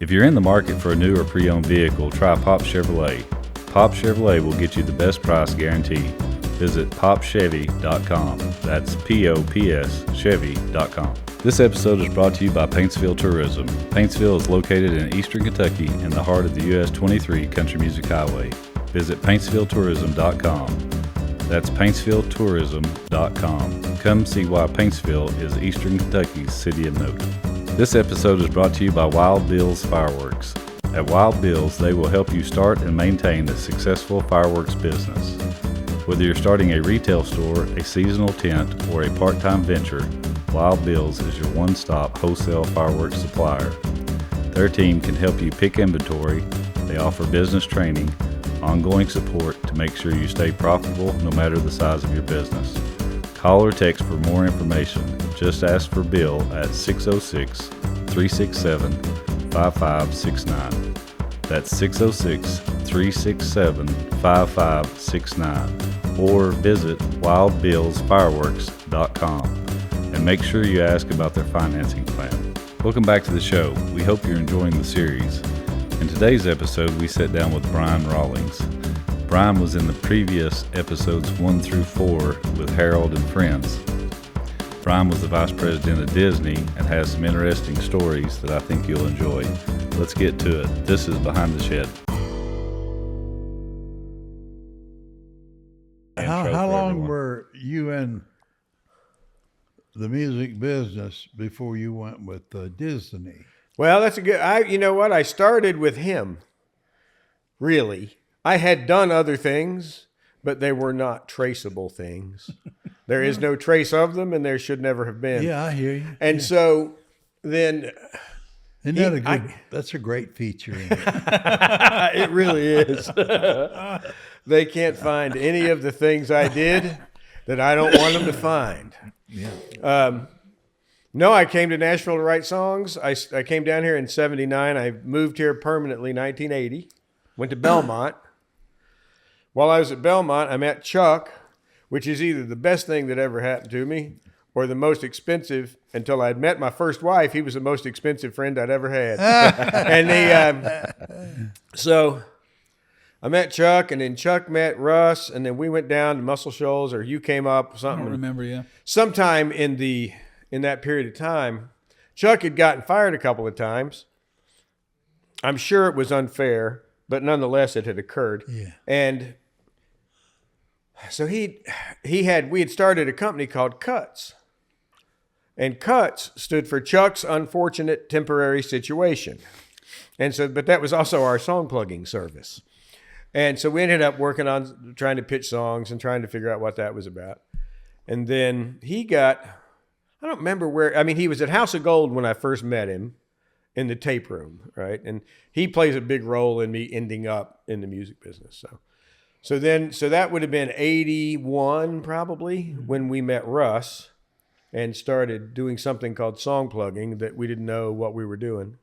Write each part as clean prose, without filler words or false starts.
If you're in the market for a new or pre-owned vehicle, try Pop Chevrolet. Pop Chevrolet will get you the best price guaranteed. Visit popchevy.com. That's P-O-P-S Chevy.com. This episode is brought to you by Paintsville Tourism. Paintsville is located in eastern Kentucky in the heart of the US 23 Country Music Highway. Visit paintsvilletourism.com. That's paintsvilletourism.com. Come see why Paintsville is eastern Kentucky's city of note. This episode is brought to you by Wild Bill's Fireworks. At Wild Bill's, they will help you start and maintain a successful fireworks business. Whether you're starting a retail store, a seasonal tent, or a part-time venture, Wild Bill's is your one-stop wholesale fireworks supplier. Their team can help you pick inventory. They offer business training, ongoing support to make sure you stay profitable no matter the size of your business. Call or text for more information. Just ask for Bill at 606-367-5569. That's 606-367-5569. Or visit wildbillsfireworks.com and make sure you ask about their financing plan. Welcome back to the show. We hope you're enjoying the series. In today's episode, we sat down with Brian Rawlings. Brian was in the previous episodes 1 through 4 with Harold and Friends. Brian was the vice president of Disney and has some interesting stories that I think you'll enjoy. Let's get to it. This is Behind the Shed. How long were you in the music business before you went with Disney? Well, that's a good. You know what? I started with him. Really, I had done other things, but they were not traceable things. There is no trace of them, and there should never have been. Yeah, I hear you. And so then, isn't that a good? That's a great feature. In it. It really is. They can't find any of the things I did that I don't want them to find. Yeah. No, I came to Nashville to write songs. I came down here in 79. I moved here permanently 1980. Went to Belmont. While I was at Belmont, I met Chuck, which is either the best thing that ever happened to me or the most expensive. Until I'd met my first wife, he was the most expensive friend I'd ever had. So I met Chuck, and then Chuck met Russ, and then we went down to Muscle Shoals, or you came up, something. I don't remember, yeah. Sometime in that period of time, Chuck had gotten fired a couple of times. I'm sure it was unfair, but nonetheless, it had occurred. Yeah. And so we had started a company called Cuts. And Cuts stood for Chuck's Unfortunate Temporary Situation. And so, but that was also our song plugging service. And so we ended up working on trying to pitch songs and trying to figure out what that was about. And then I don't remember where, he was at House of Gold when I first met him in the tape room, right? And he plays a big role in me ending up in the music business. So that would have been 81 probably when we met Russ and started doing something called song plugging that we didn't know what we were doing.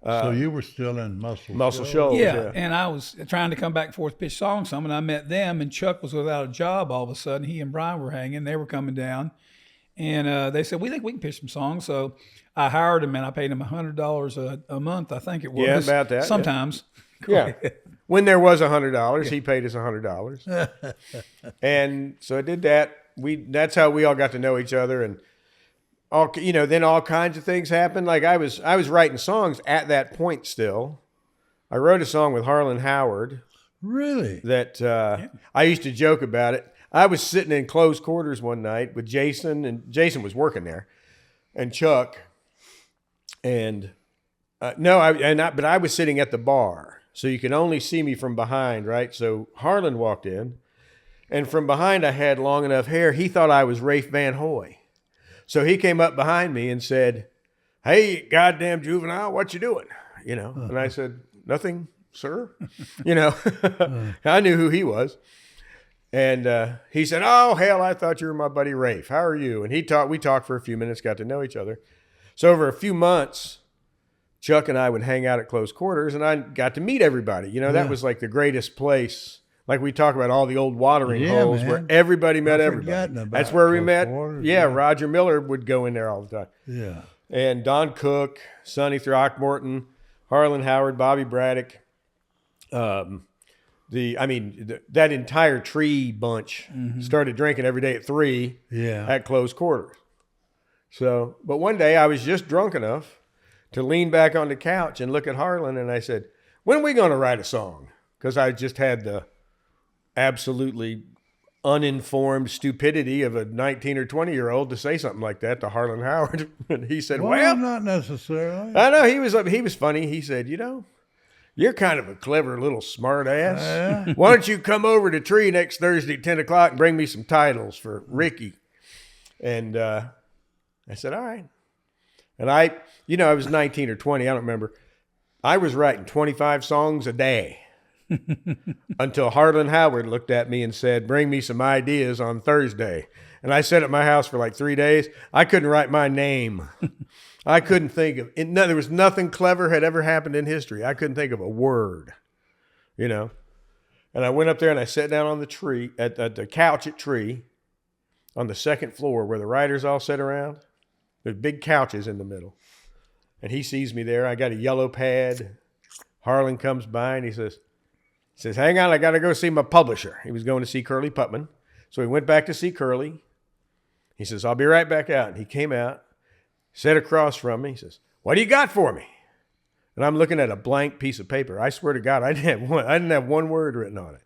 So you were still in Muscle Shoals. Yeah, and I was trying to come back and forth, pitch songs some, and I met them, and Chuck was without a job all of a sudden. He and Brian were hanging. They were coming down, and they said, we think we can pitch some songs. So I hired him, and I paid him $100 a month, I think it was. Yeah, about that. Sometimes. Yeah. When there was $100, he paid us $100. And so I did that. That's how we all got to know each other, and then all kinds of things happened. Like I was writing songs at that point still. I wrote a song with Harlan Howard. Really? That I used to joke about it. I was sitting in close quarters one night with Jason, and Jason was working there, and Chuck, and but I was sitting at the bar, so you can only see me from behind, right? So Harlan walked in, and from behind I had long enough hair. He thought I was Rafe Van Hoy. So he came up behind me and said, "Hey, goddamn juvenile, what you doing?" And I said, "Nothing, sir." I knew who he was. And he said, "Oh, hell, I thought you were my buddy Rafe. How are you?" And we talked for a few minutes, got to know each other. So over a few months, Chuck and I would hang out at close quarters, and I got to meet everybody. That was like the greatest place. Like we talk about all the old watering holes, man, where everybody met everybody. That's where we met. Quarters, yeah, Roger Miller would go in there all the time. Yeah. And Don Cook, Sonny Throckmorton, Harlan Howard, Bobby Braddock, that entire Tree bunch started drinking every day at 3 at close quarters. So, but one day I was just drunk enough to lean back on the couch and look at Harlan, and I said, when are we going to write a song? Because I just had the absolutely uninformed stupidity of a 19 or 20-year-old to say something like that to Harlan Howard. And he said, well, not necessarily. I know, he was funny. He said, you're kind of a clever little smart ass. Why don't you come over to Tree next Thursday at 10 o'clock and bring me some titles for Ricky? And I said, all right. And I was 19 or 20. I don't remember. I was writing 25 songs a day until Harlan Howard looked at me and said, bring me some ideas on Thursday. And I sat at my house for like 3 days. I couldn't write my name. I couldn't think of it. There was nothing clever had ever happened in history. I couldn't think of a word, And I went up there and I sat down on the tree, at the couch at Tree, on the second floor where the writers all sit around. There's big couches in the middle. And he sees me there. I got a yellow pad. Harlan comes by and he says, hang on, I got to go see my publisher. He was going to see Curly Putman. So he went back to see Curly. He says, I'll be right back out. And he came out, sat across from me. He says, what do you got for me? And I'm looking at a blank piece of paper. I swear to God, I didn't have one word written on it.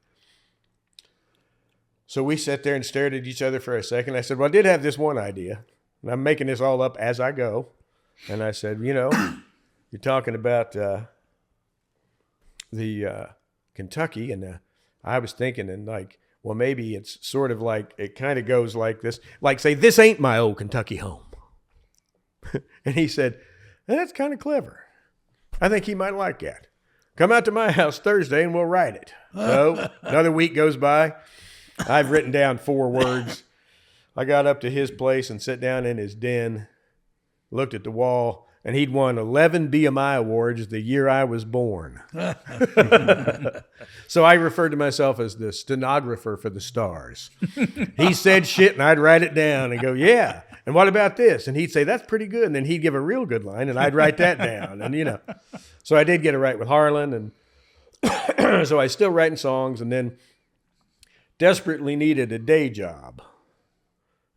So we sat there and stared at each other for a second. I said, well, I did have this one idea. And I'm making this all up as I go. And I said, you're talking about the Kentucky. And I was thinking, and like, well, maybe it's sort of like, it kind of goes like this. Like, say, this ain't my old Kentucky home. And he said, that's kind of clever. I think he might like that. Come out to my house Thursday and we'll write it. So another week goes by. I've written down 4 words. I got up to his place and sat down in his den, looked at the wall, and he'd won 11 BMI awards the year I was born. So I referred to myself as the stenographer for the stars. He said shit, and I'd write it down and go, yeah. And what about this? And he'd say, that's pretty good. And then he'd give a real good line, and I'd write that down. And, so I did get it right with Harlan. And so I was still writing songs, and then desperately needed a day job.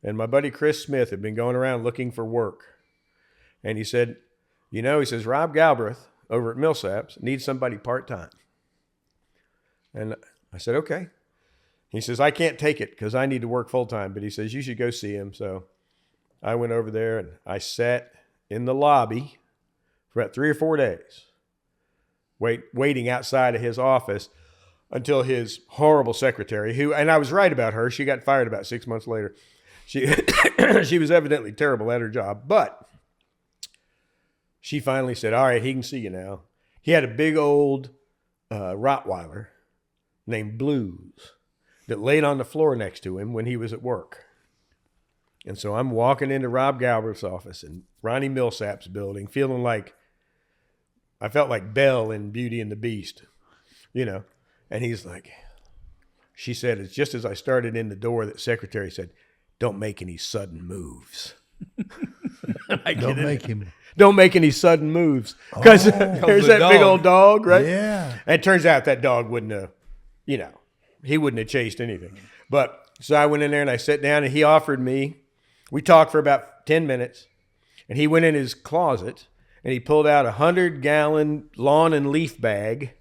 And my buddy Chris Smith had been going around looking for work. And he said, Rob Galbraith over at Millsaps needs somebody part-time. And I said, okay. He says, I can't take it because I need to work full-time. But he says, you should go see him. So I went over there and I sat in the lobby for about 3 or 4 days, waiting outside of his office until his horrible secretary, and I was right about her, she got fired about 6 months later. She was evidently terrible at her job, but she finally said, all right, he can see you now. He had a big old Rottweiler named Blues that laid on the floor next to him when he was at work. And so I'm walking into Rob Galbraith's office in Ronnie Millsap's building, feeling like, I felt like Belle in Beauty and the Beast, And he's like, she said, it's just as I started in the door that secretary said, don't make any sudden moves. Don't make any sudden moves. Because there's that big old dog, right? Yeah. And it turns out that dog wouldn't have, he wouldn't have chased anything. But so I went in there and I sat down and he offered me, we talked for about 10 minutes. And he went in his closet and he pulled out a 100-gallon lawn and leaf bag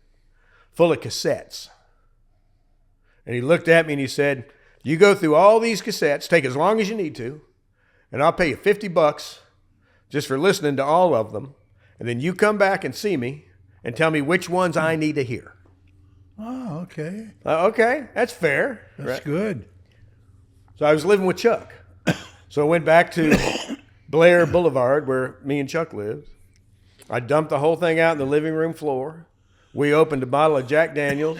full of cassettes. And he looked at me and he said, you go through all these cassettes, take as long as you need to, and I'll pay you $50 just for listening to all of them. And then you come back and see me and tell me which ones I need to hear. Oh, okay. Okay, that's fair. That's good. So I was living with Chuck. So I went back to Blair Boulevard where me and Chuck lived. I dumped the whole thing out in the living room floor. We opened a bottle of Jack Daniels.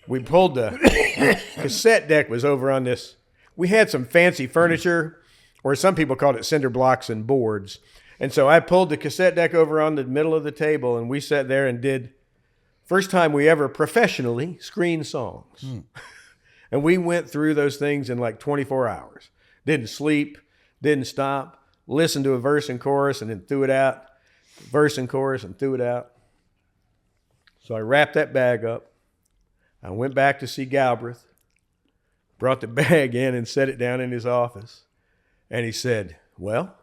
We pulled the cassette deck was over on this. We had some fancy furniture, or some people called it cinder blocks and boards. And so I pulled the cassette deck over on the middle of the table, and we sat there and did, first time we ever professionally screened songs. And we went through those things in like 24 hours. Didn't sleep, didn't stop, listened to a verse and chorus, and then threw it out. verse and chorus, and threw it out. So I wrapped that bag up. I went back to see Galbraith, brought the bag in and set it down in his office. And he said, well,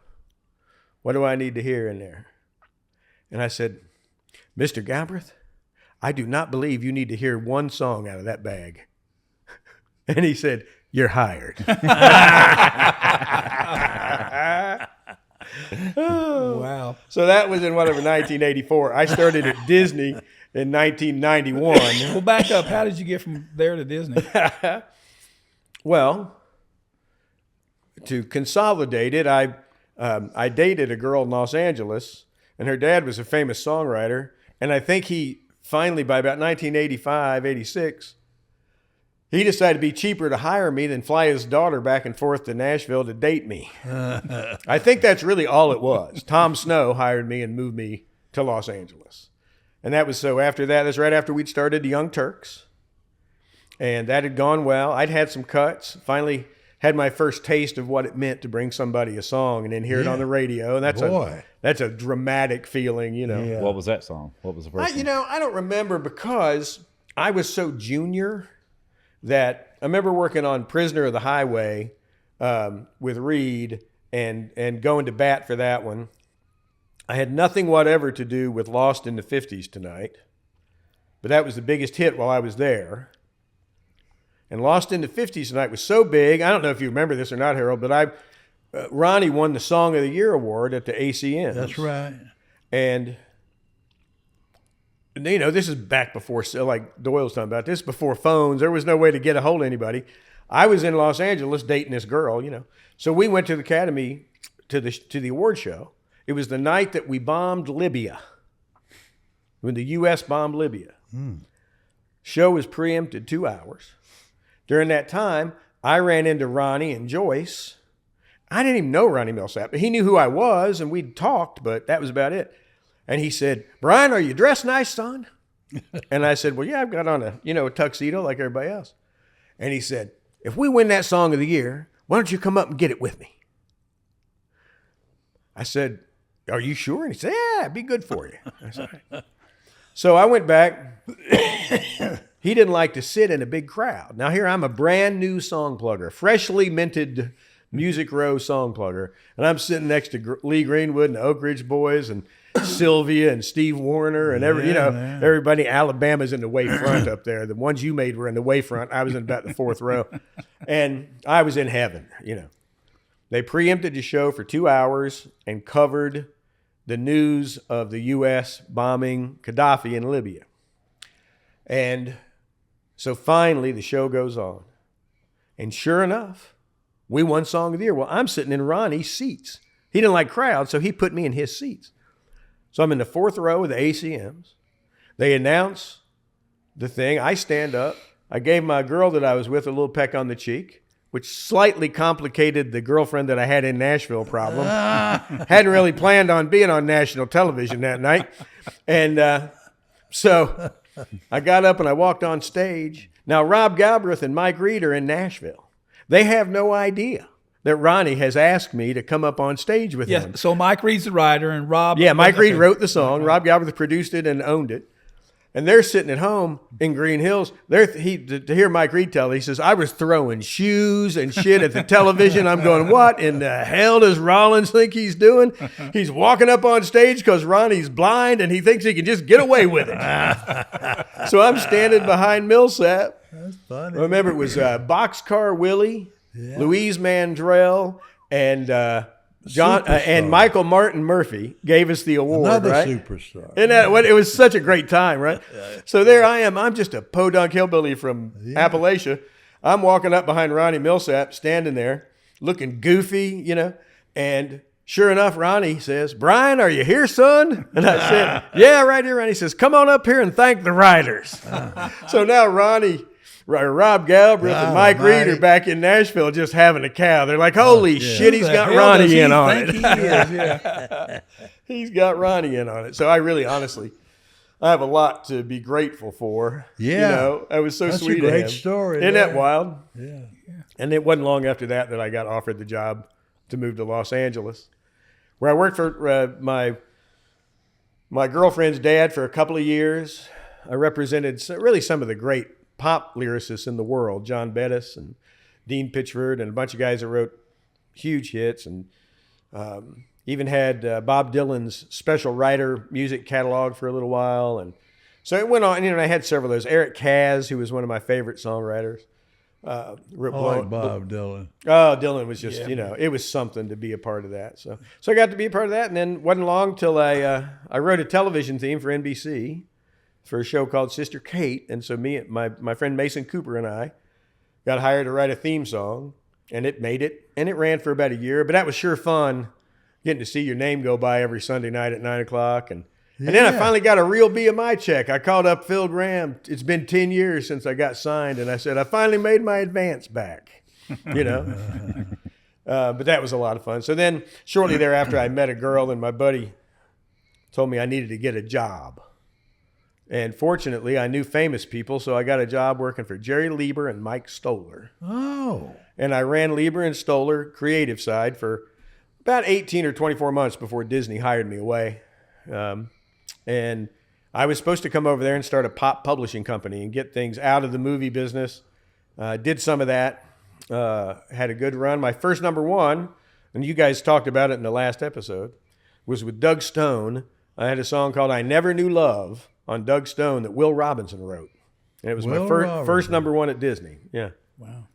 what do I need to hear in there? And I said, Mr. Galbraith, I do not believe you need to hear one song out of that bag. And he said, you're hired. Wow. So that was in 1984. I started at Disney in 1991. Well, back up. How did you get from there to Disney? Well, to consolidate it, I dated a girl in Los Angeles, and her dad was a famous songwriter. And I think he finally, by about 1985, 86, he decided to be cheaper to hire me than fly his daughter back and forth to Nashville to date me. I think that's really all it was. Tom Snow hired me and moved me to Los Angeles. And that was so after that, that's right after we'd started the Young Turks. And that had gone well. I'd had some cuts, finally had my first taste of what it meant to bring somebody a song and then hear it on the radio. And that's a dramatic feeling, you know. What was that song? What was the first one? I don't remember because I was so junior that I remember working on Prisoner of the Highway with Reed and going to bat for that one. I had nothing whatever to do with Lost in the 50s Tonight, but that was the biggest hit while I was there. And Lost in the 50s Tonight was so big. I don't know if you remember this or not, Harold, but Ronnie won the Song of the Year award at the ACM. That's right. And you know, this is back before, like Doyle's talking about, this before phones. There was no way to get a hold of anybody. I was in Los Angeles dating this girl, you know. So we went to the Academy to the award show. It was the night that we bombed Libya, when the U.S. bombed Libya. Show was preempted 2 hours. During that time, I ran into Ronnie and Joyce. I didn't even know Ronnie Millsap, but he knew who I was, and we'd talked, but that was about it. And he said, Brian, are you dressed nice, son? And I said, well, yeah, I've got on a tuxedo like everybody else. And he said, if we win that Song of the Year, why don't you come up and get it with me? I said, are you sure? And he said, yeah, it'd be good for you. I said, all right. So I went back. He didn't like to sit in a big crowd. Now here I'm a brand new song plugger, freshly minted Music Row song plugger. And I'm sitting next to Lee Greenwood and the Oak Ridge Boys and Sylvia and Steve Warner and everybody. Alabama's in the way front up there. The ones you made were in the way front. I was in about the fourth row. And I was in heaven, you know. They preempted the show for 2 hours and covered the news of the U.S. bombing Gaddafi in Libya. And so finally the show goes on. And sure enough, we won Song of the Year. Well, I'm sitting in Ronnie's seats. He didn't like crowds, so he put me in his seats. So I'm in the fourth row of the ACMs. They announce the thing. I stand up. I gave my girl that I was with a little peck on the cheek, which slightly complicated the girlfriend that I had in Nashville problem. Hadn't really planned on being on national television that night. And so I got up and I walked on stage. Now, Rob Galbraith and Mike Reed are in Nashville. They have no idea that Ronnie has asked me to come up on stage with him. So Mike Reed's the writer and Rob... Yeah, Mike Reed wrote the song. Rob Galbraith produced it and owned it. And they're sitting at home in Green Hills. To hear Mike Reed tell it, he says, I was throwing shoes and shit at the television. I'm going, what in the hell does Rawlings think he's doing? He's walking up on stage because Ronnie's blind and he thinks he can just get away with it. So I'm standing behind Millsap. That's funny. I remember it was Boxcar Willie, Louise Mandrell, and John and Michael Martin Murphy gave us the award. Another right? superstar. And it was such a great time, right? So there I am. I'm just a podunk hillbilly from Appalachia. I'm walking up behind Ronnie Millsap, standing there, looking goofy, you know. And sure enough, Ronnie says, Brian, are you here, son? And I said, yeah, right here. Ronnie says, come on up here and thank the writers. So now Rob Galbraith and Mike Reed are back in Nashville just having a cow. They're like, holy shit, he's got Ronnie in on it. He's got Ronnie in on it. So I really, honestly, I have a lot to be grateful for. Yeah. You know, it was so That's sweet a great of him. story. Isn't that wild? Yeah. And it wasn't long after that I got offered the job to move to Los Angeles, where I worked for my girlfriend's dad for a couple of years. I represented really some of the great pop lyricists in the world, John Bettis and Dean Pitchford, and a bunch of guys that wrote huge hits, and even had Bob Dylan's special writer music catalog for a little while. And so it went on, and I had several of those. Eric Kaz, who was one of my favorite songwriters. I like Bob Dylan. Oh, Dylan was just, it was something to be a part of that. So I got to be a part of that, and then wasn't long till I wrote a television theme for NBC for a show called Sister Kate. And so my friend Mason Cooper and I got hired to write a theme song, and it made it, and it ran for about a year. But that was sure fun, getting to see your name go by every Sunday night at 9 o'clock. And then I finally got a real BMI check. I called up Phil Graham. It's been 10 years since I got signed. And I said, I finally made my advance back, But that was a lot of fun. So then shortly thereafter, I met a girl, and my buddy told me I needed to get a job. And fortunately, I knew famous people, so I got a job working for Jerry Lieber and Mike Stoller. Oh. And I ran Lieber and Stoller creative side for about 18 or 24 months before Disney hired me away. And I was supposed to come over there and start a pop publishing company and get things out of the movie business. Did some of that. Had a good run. My first number one, and you guys talked about it in the last episode, was with Doug Stone. I had a song called I Never Knew Love on Doug Stone that Will Robinson wrote. And it was my first number one at Disney. Yeah. Wow.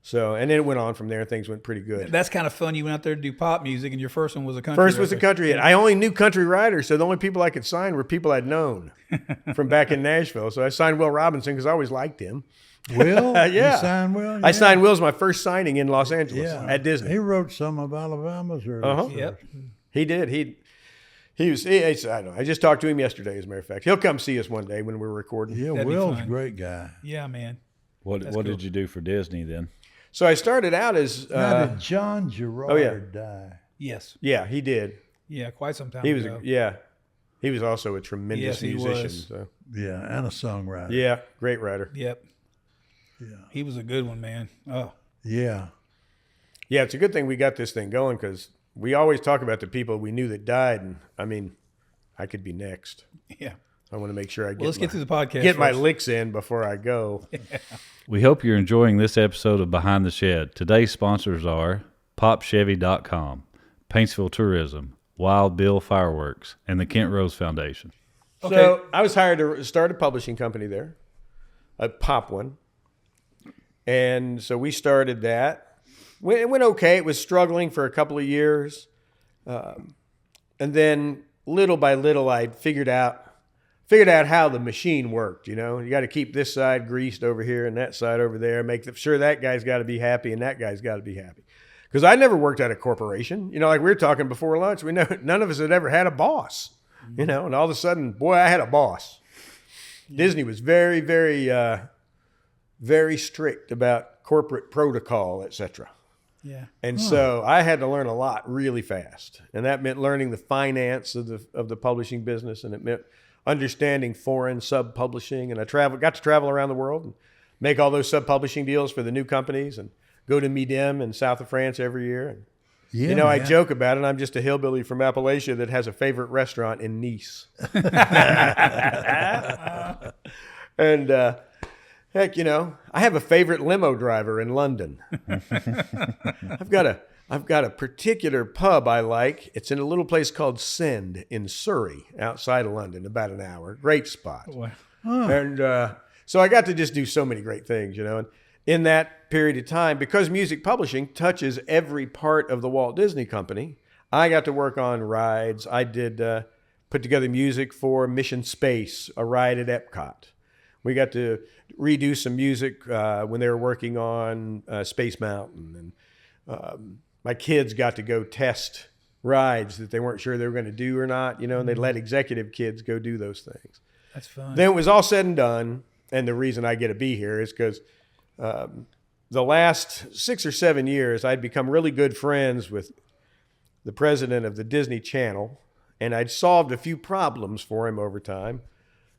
So, and then it went on from there. Things went pretty good. That's kind of fun. You went out there to do pop music, and your first one was a country. First was a country hit. I only knew country writers, so the only people I could sign were people I'd known from back in Nashville. So I signed Will Robinson because I always liked him. Will? Yeah. You signed Will? Yeah. I signed Will's my first signing in Los Angeles at Disney. He wrote some of Alabama's early. Yep. He did. He was. I don't know. I just talked to him yesterday, as a matter of fact. He'll come see us one day when we're recording. Yeah, That'd be Will's a fun. great guy. Yeah, man. What did you do for Disney then? So I started out as. Now, did John Gerard die? Yes. Yeah, he did. Yeah, quite some time He was. ago. He was also a tremendous Yes, he musician. was. So. Yeah, and a songwriter. Yeah, great writer. Yep. Yeah. He was a good one, man. Oh. Yeah. Yeah, it's a good thing we got this thing going because we always talk about the people we knew that died, and I mean, I could be next. Yeah. I want to make sure I Let's get through the podcast. Get my first. licks in before I go. We hope you're enjoying this episode of Behind the Shed. Today's sponsors are PopChevy.com, Paintsville Tourism, Wild Bill Fireworks, and the Kent Rose Foundation. Okay. So I was hired to start a publishing company there, a pop one. And so we started that. It went okay. It was struggling for a couple of years. And then little by little, I figured out how the machine worked. You got to keep this side greased over here and that side over there. Make sure that guy's got to be happy and that guy's got to be happy. Because I never worked at a corporation. Like we were talking before lunch, none of us had ever had a boss. And all of a sudden, boy, I had a boss. Disney was very, very, very strict about corporate protocol, etc. Yeah. And so I had to learn a lot really fast. And that meant learning the finance of the publishing business, and it meant understanding foreign sub-publishing. And I got to travel around the world and make all those sub-publishing deals for the new companies and go to Midem in south of France every year. And, Yeah, I joke about it. I'm just a hillbilly from Appalachia that has a favorite restaurant in Nice. And heck, I have a favorite limo driver in London. I've got a particular pub I like. It's in a little place called Send in Surrey, outside of London, about an hour. Great spot. Wow. And so I got to just do so many great things, And in that period of time, because music publishing touches every part of the Walt Disney Company, I got to work on rides. I did put together music for Mission Space, a ride at Epcot. We got to redo some music when they were working on Space Mountain. And my kids got to go test rides that they weren't sure they were going to do or not, and they'd let executive kids go do those things. That's fun. Then it was all said and done. And the reason I get to be here is because the last 6 or 7 years, I'd become really good friends with the president of the Disney Channel, and I'd solved a few problems for him over time.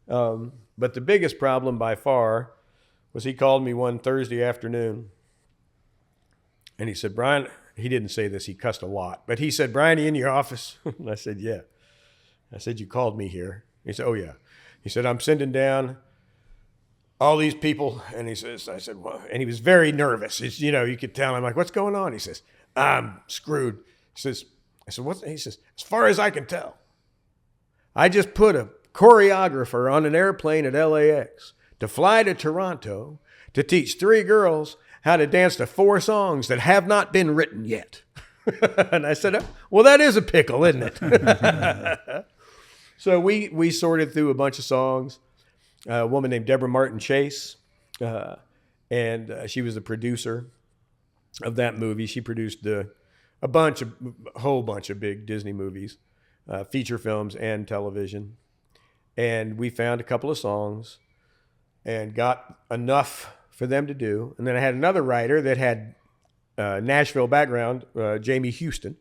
But the biggest problem by far was he called me one Thursday afternoon, and he said, Brian, he didn't say this, he cussed a lot, but he said, Brian, are you in your office? And I said, yeah. I said, you called me here. He said, oh, yeah. He said, I'm sending down all these people. And he says, I said, well, and he was very nervous. It's, you know, you could tell. I'm like, what's going on? He says, I'm screwed. He says, I said, what? He says, as far as I can tell, I just put a choreographer on an airplane at LAX to fly to Toronto to teach 3 girls how to dance to 4 songs that have not been written yet. And I said, well, that is a pickle, isn't it? So we sorted through a bunch of songs. A woman named Deborah Martin Chase, and she was the producer of that movie. She produced a whole bunch of big Disney movies, feature films and television. And we found a couple of songs and got enough for them to do. And then I had another writer that had Nashville background, Jamie Houston.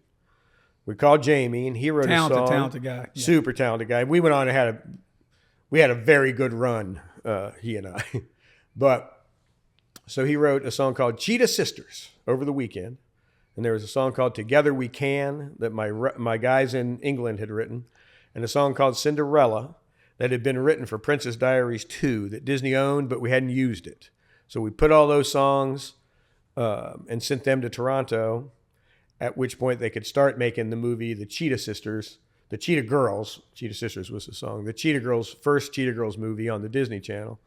We called Jamie, and he wrote a song. Talented guy. Yeah. Super talented guy. We went on and we had a very good run, he and I. But so he wrote a song called Cheetah Sisters over the weekend. And there was a song called Together We Can that my guys in England had written. And a song called Cinderella that had been written for Princess Diaries 2 that Disney owned, but we hadn't used it. So we put all those songs and sent them to Toronto, at which point they could start making the movie The Cheetah Sisters, The Cheetah Girls. Cheetah Sisters was the song. The Cheetah Girls, first Cheetah Girls movie on the Disney Channel.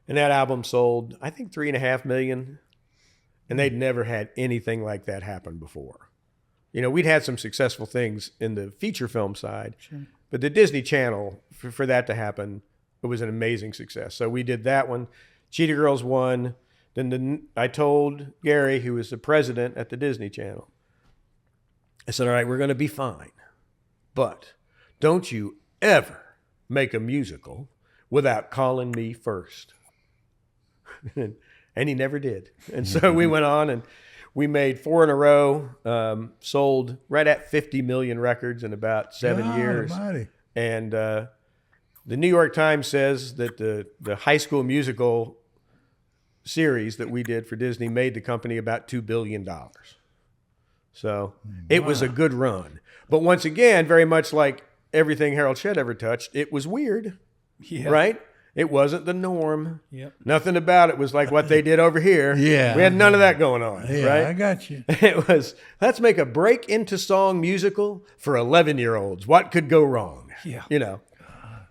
And that album sold, I think, 3.5 million. And they'd never had anything like that happen before. You know, we'd had some successful things in the feature film side, sure. But the Disney Channel, for that to happen, it was an amazing success. So we did that one. Cheetah Girls won. Then I told Gary, who was the president at the Disney Channel, I said, all right, we're going to be fine. But don't you ever make a musical without calling me first. And he never did. And so we went on and we made 4 in a row, sold right at 50 million records in about 7 years. Almighty. And the New York Times says that the High School Musical series that we did for Disney made the company about $2 billion. So it was a good run. But once again, very much like everything Harold Shedd ever touched, it was weird, right? It wasn't the norm. Yep. Nothing about it was like what they did over here. Yeah. We had none of that going on, right? I got you. It was, let's make a break into song musical for 11-year-olds. What could go wrong? Yeah. You know.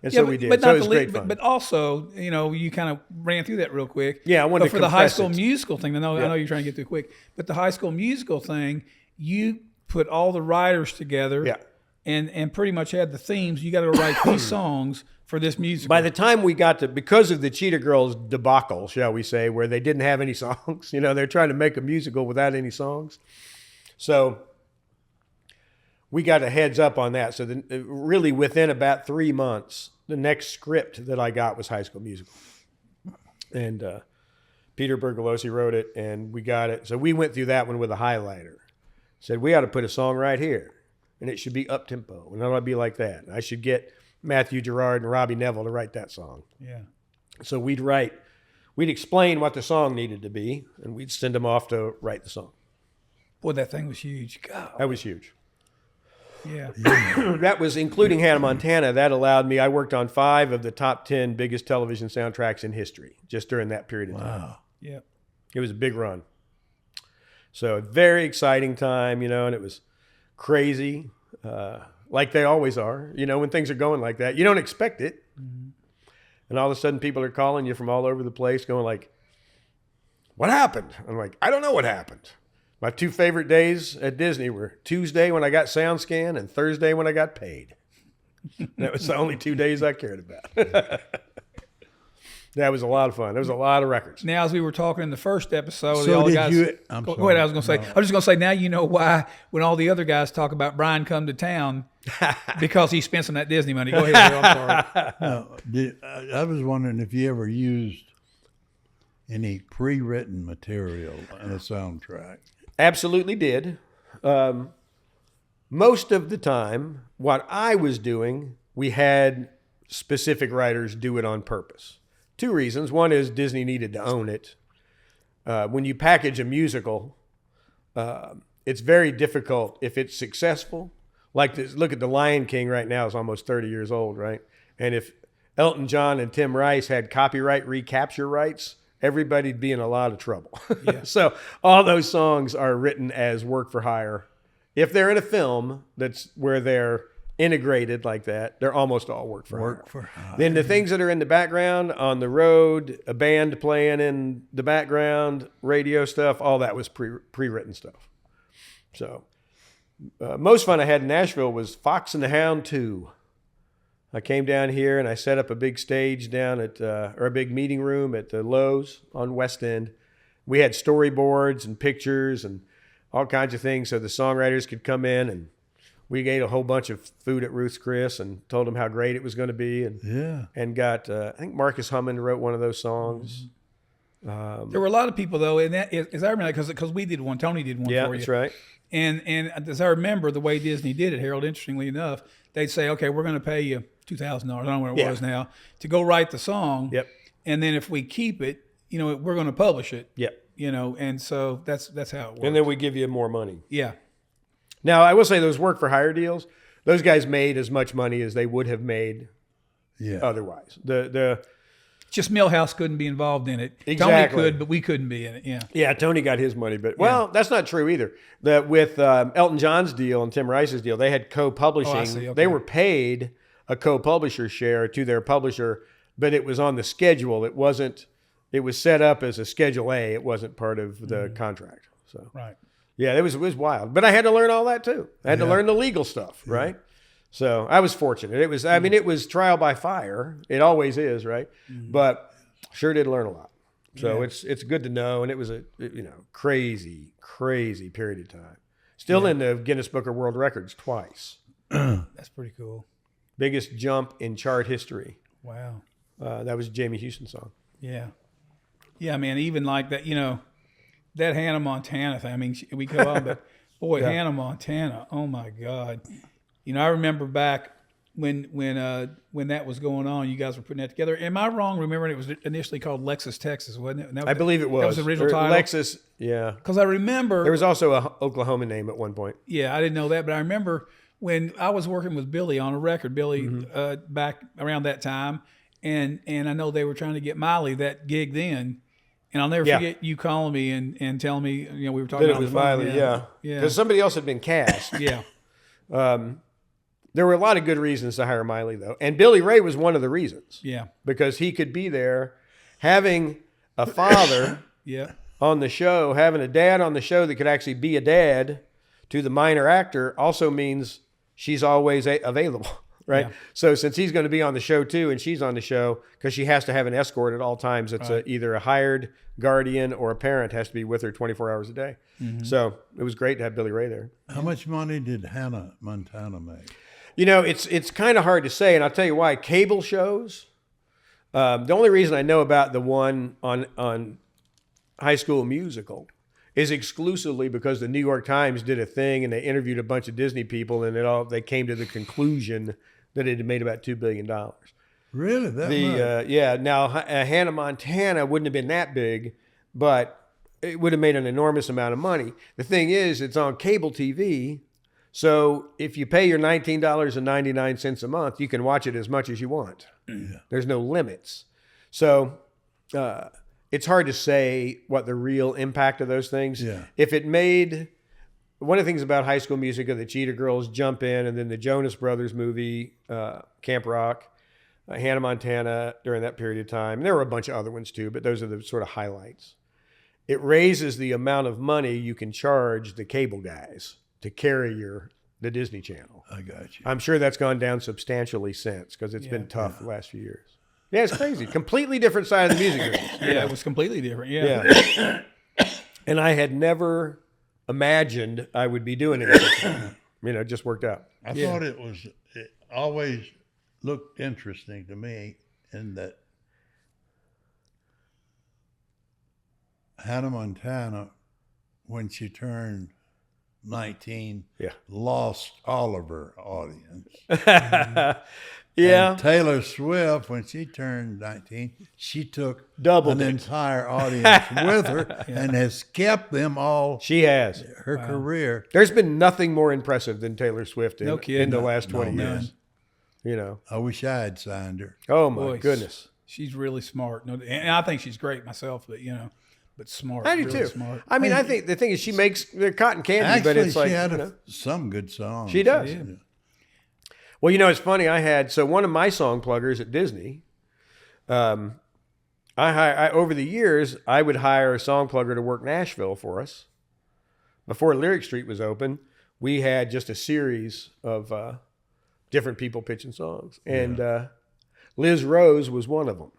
And so we did. But so it was great fun. But also, you know, you kind of ran through that real quick. Yeah, I wanted to for the High School Musical thing. I know you're trying to get through quick. But the High School Musical thing, you put all the writers together and pretty much had the themes. You got to write these songs for this musical. By the time we got to, because of the Cheetah Girls debacle, shall we say, where they didn't have any songs, you know, they're trying to make a musical without any songs. So we got a heads up on that. So really within about 3 months, the next script that I got was High School Musical. And Peter Bergalosi wrote it, and we got it. So we went through that one with a highlighter. Said, we ought to put a song right here, and it should be up-tempo, and it ought to be like that. I should get Matthew Gerard and Robbie Neville to write that song. Yeah. So we'd explain what the song needed to be, and we'd send them off to write the song. Boy, that thing was huge. God. That was huge. Yeah. That was, including Hannah Montana, that allowed me, I worked on 5 of the top 10 biggest television soundtracks in history, just during that period of time. Wow. Yeah. It was a big run. So a very exciting time, you know, and it was crazy, like they always are. You know, when things are going like that, you don't expect it. Mm-hmm. And all of a sudden people are calling you from all over the place going like, what happened? I'm like, I don't know what happened. My 2 favorite days at Disney were Tuesday when I got SoundScan and Thursday when I got paid. That was the only 2 days I cared about. That was a lot of fun. There was a lot of records. Now, as we were talking in the first episode, so all the did guys. you? Go ahead. I was going to say. I was just going to say. Now you know why when all the other guys talk about Brian come to town because he spent some of that Disney money. Go ahead. I'm sorry. No, I was wondering if you ever used any pre-written material in a soundtrack. Absolutely did. Most of the time, what I was doing, we had specific writers do it on purpose. 2 reasons. One is Disney needed to own it. When you package a musical, it's very difficult if it's successful Like look at the Lion King right now is almost 30 years old, right? And if Elton John and Tim Rice had copyright recapture rights, everybody'd be in a lot of trouble. Yeah. So all those songs are written as work for hire. If they're in a film that's where they're integrated like that, they're almost all work for hire. Then the things that are in the background on the road, a band playing in the background, radio stuff, all that was pre-written stuff. So most fun I had in Nashville was Fox and the Hound 2. I came down here and I set up a big stage down at, or a big meeting room at the Lowe's on West End. We had storyboards and pictures and all kinds of things so the songwriters could come in, and we ate a whole bunch of food at Ruth's Chris and told them how great it was going to be. And got, I think Marcus Hummond wrote one of those songs. There were a lot of people though, and that, as I remember, because we did one, Tony did one for you. Yeah, that's right. And as I remember, the way Disney did it, Harold, interestingly enough, they'd say, okay, we're going to pay you $2,000, I don't know what it was now, to go write the song. Yep. And then if we keep it, we're going to publish it. Yep. And so that's how it works. And then we give you more money. Yeah. Now, I will say those work for hire deals, those guys made as much money as they would have made otherwise. Just Millhouse couldn't be involved in it. Exactly. Tony could, but we couldn't be in it. Yeah. Yeah, Tony got his money, but that's not true either. With Elton John's deal and Tim Rice's deal, they had co-publishing. Oh, I see. Okay. They were paid a co-publisher share to their publisher, but it was on the schedule. It wasn't. It was set up as a Schedule A. It wasn't part of the contract. So Right. yeah, it was wild. But I had to learn all that too. I had to learn the legal stuff, right? So I was fortunate. It was, I mean, it was trial by fire. It always is, right? But sure did learn a lot. So it's good to know. And it was a crazy period of time. Still in the Guinness Book of World Records twice. That's pretty cool. Biggest jump in chart history. Wow. That was a Jamie Houston song. Yeah. Yeah, man, even like that, that Hannah Montana thing. I mean, we go on, but boy, Hannah Montana, oh my God. I remember back when that was going on, you guys were putting that together. Am I wrong remembering it was initially called Lexus, Texas, wasn't it? I believe it was. That was the original title? Lexus, yeah. Because I remember... There was also a Oklahoma name at one point. Yeah, I didn't know that, but I remember when I was working with Billy on a record, back around that time, and I know they were trying to get Miley that gig then. And I'll never forget you calling me and telling me, we were talking about it was Miley, yeah. Because somebody else had been cast. Yeah. There were a lot of good reasons to hire Miley, though. And Billy Ray was one of the reasons. Yeah. Because he could be there having a father on the show, having a dad on the show that could actually be a dad to the minor actor also means she's always available. Right. Yeah. So since he's going to be on the show too, and she's on the show because she has to have an escort at all times. It's either a hired guardian or a parent has to be with her 24 hours a day. Mm-hmm. So it was great to have Billy Ray there. How much money did Hannah Montana make? It's kind of hard to say, and I'll tell you why. Cable shows. The only reason I know about the one on High School Musical is exclusively because the New York Times did a thing and they interviewed a bunch of Disney people, and they came to the conclusion that it had made about $2 billion. Really? That much? Yeah. Now, Hannah Montana wouldn't have been that big, but it would have made an enormous amount of money. The thing is, it's on cable TV, so if you pay your $19.99 a month, you can watch it as much as you want. Yeah. There's no limits. So it's hard to say what the real impact of those things. Yeah. If it made... One of the things about High School Musical, the Cheetah Girls jump in, and then the Jonas Brothers movie, Camp Rock, Hannah Montana during that period of time. And there were a bunch of other ones too, but those are the sort of highlights. It raises the amount of money you can charge the cable guys to carry the Disney Channel. I got you. I'm sure that's gone down substantially since because it's been tough the last few years. Yeah, it's crazy. Completely different side of the music business. Yeah, it was completely different. Yeah. And I had never imagined I would be doing it at the time. It just worked out. I thought it always looked interesting to me in that Hannah Montana, when she turned 19 Yeah. lost all of her audience. Yeah. And Taylor Swift, when she turned 19, she took Doubled an it. entire audience with her and has kept them all She has. her career. There's been nothing more impressive than Taylor Swift in, No kidding. in the last 20 No, years. none. You know. I wish I had signed her. Oh my Boy, goodness. She's really smart. No, and I think she's great myself, but smart. I do really too. Smart. I mean, I think the thing is she makes the cotton candy, Actually, but it's she like had some good songs. She does. She did. Well, it's funny. So one of my song pluggers at Disney, I over the years I would hire a song plugger to work Nashville for us. Before Lyric Street was open, we had just a series of different people pitching songs, and Liz Rose was one of them.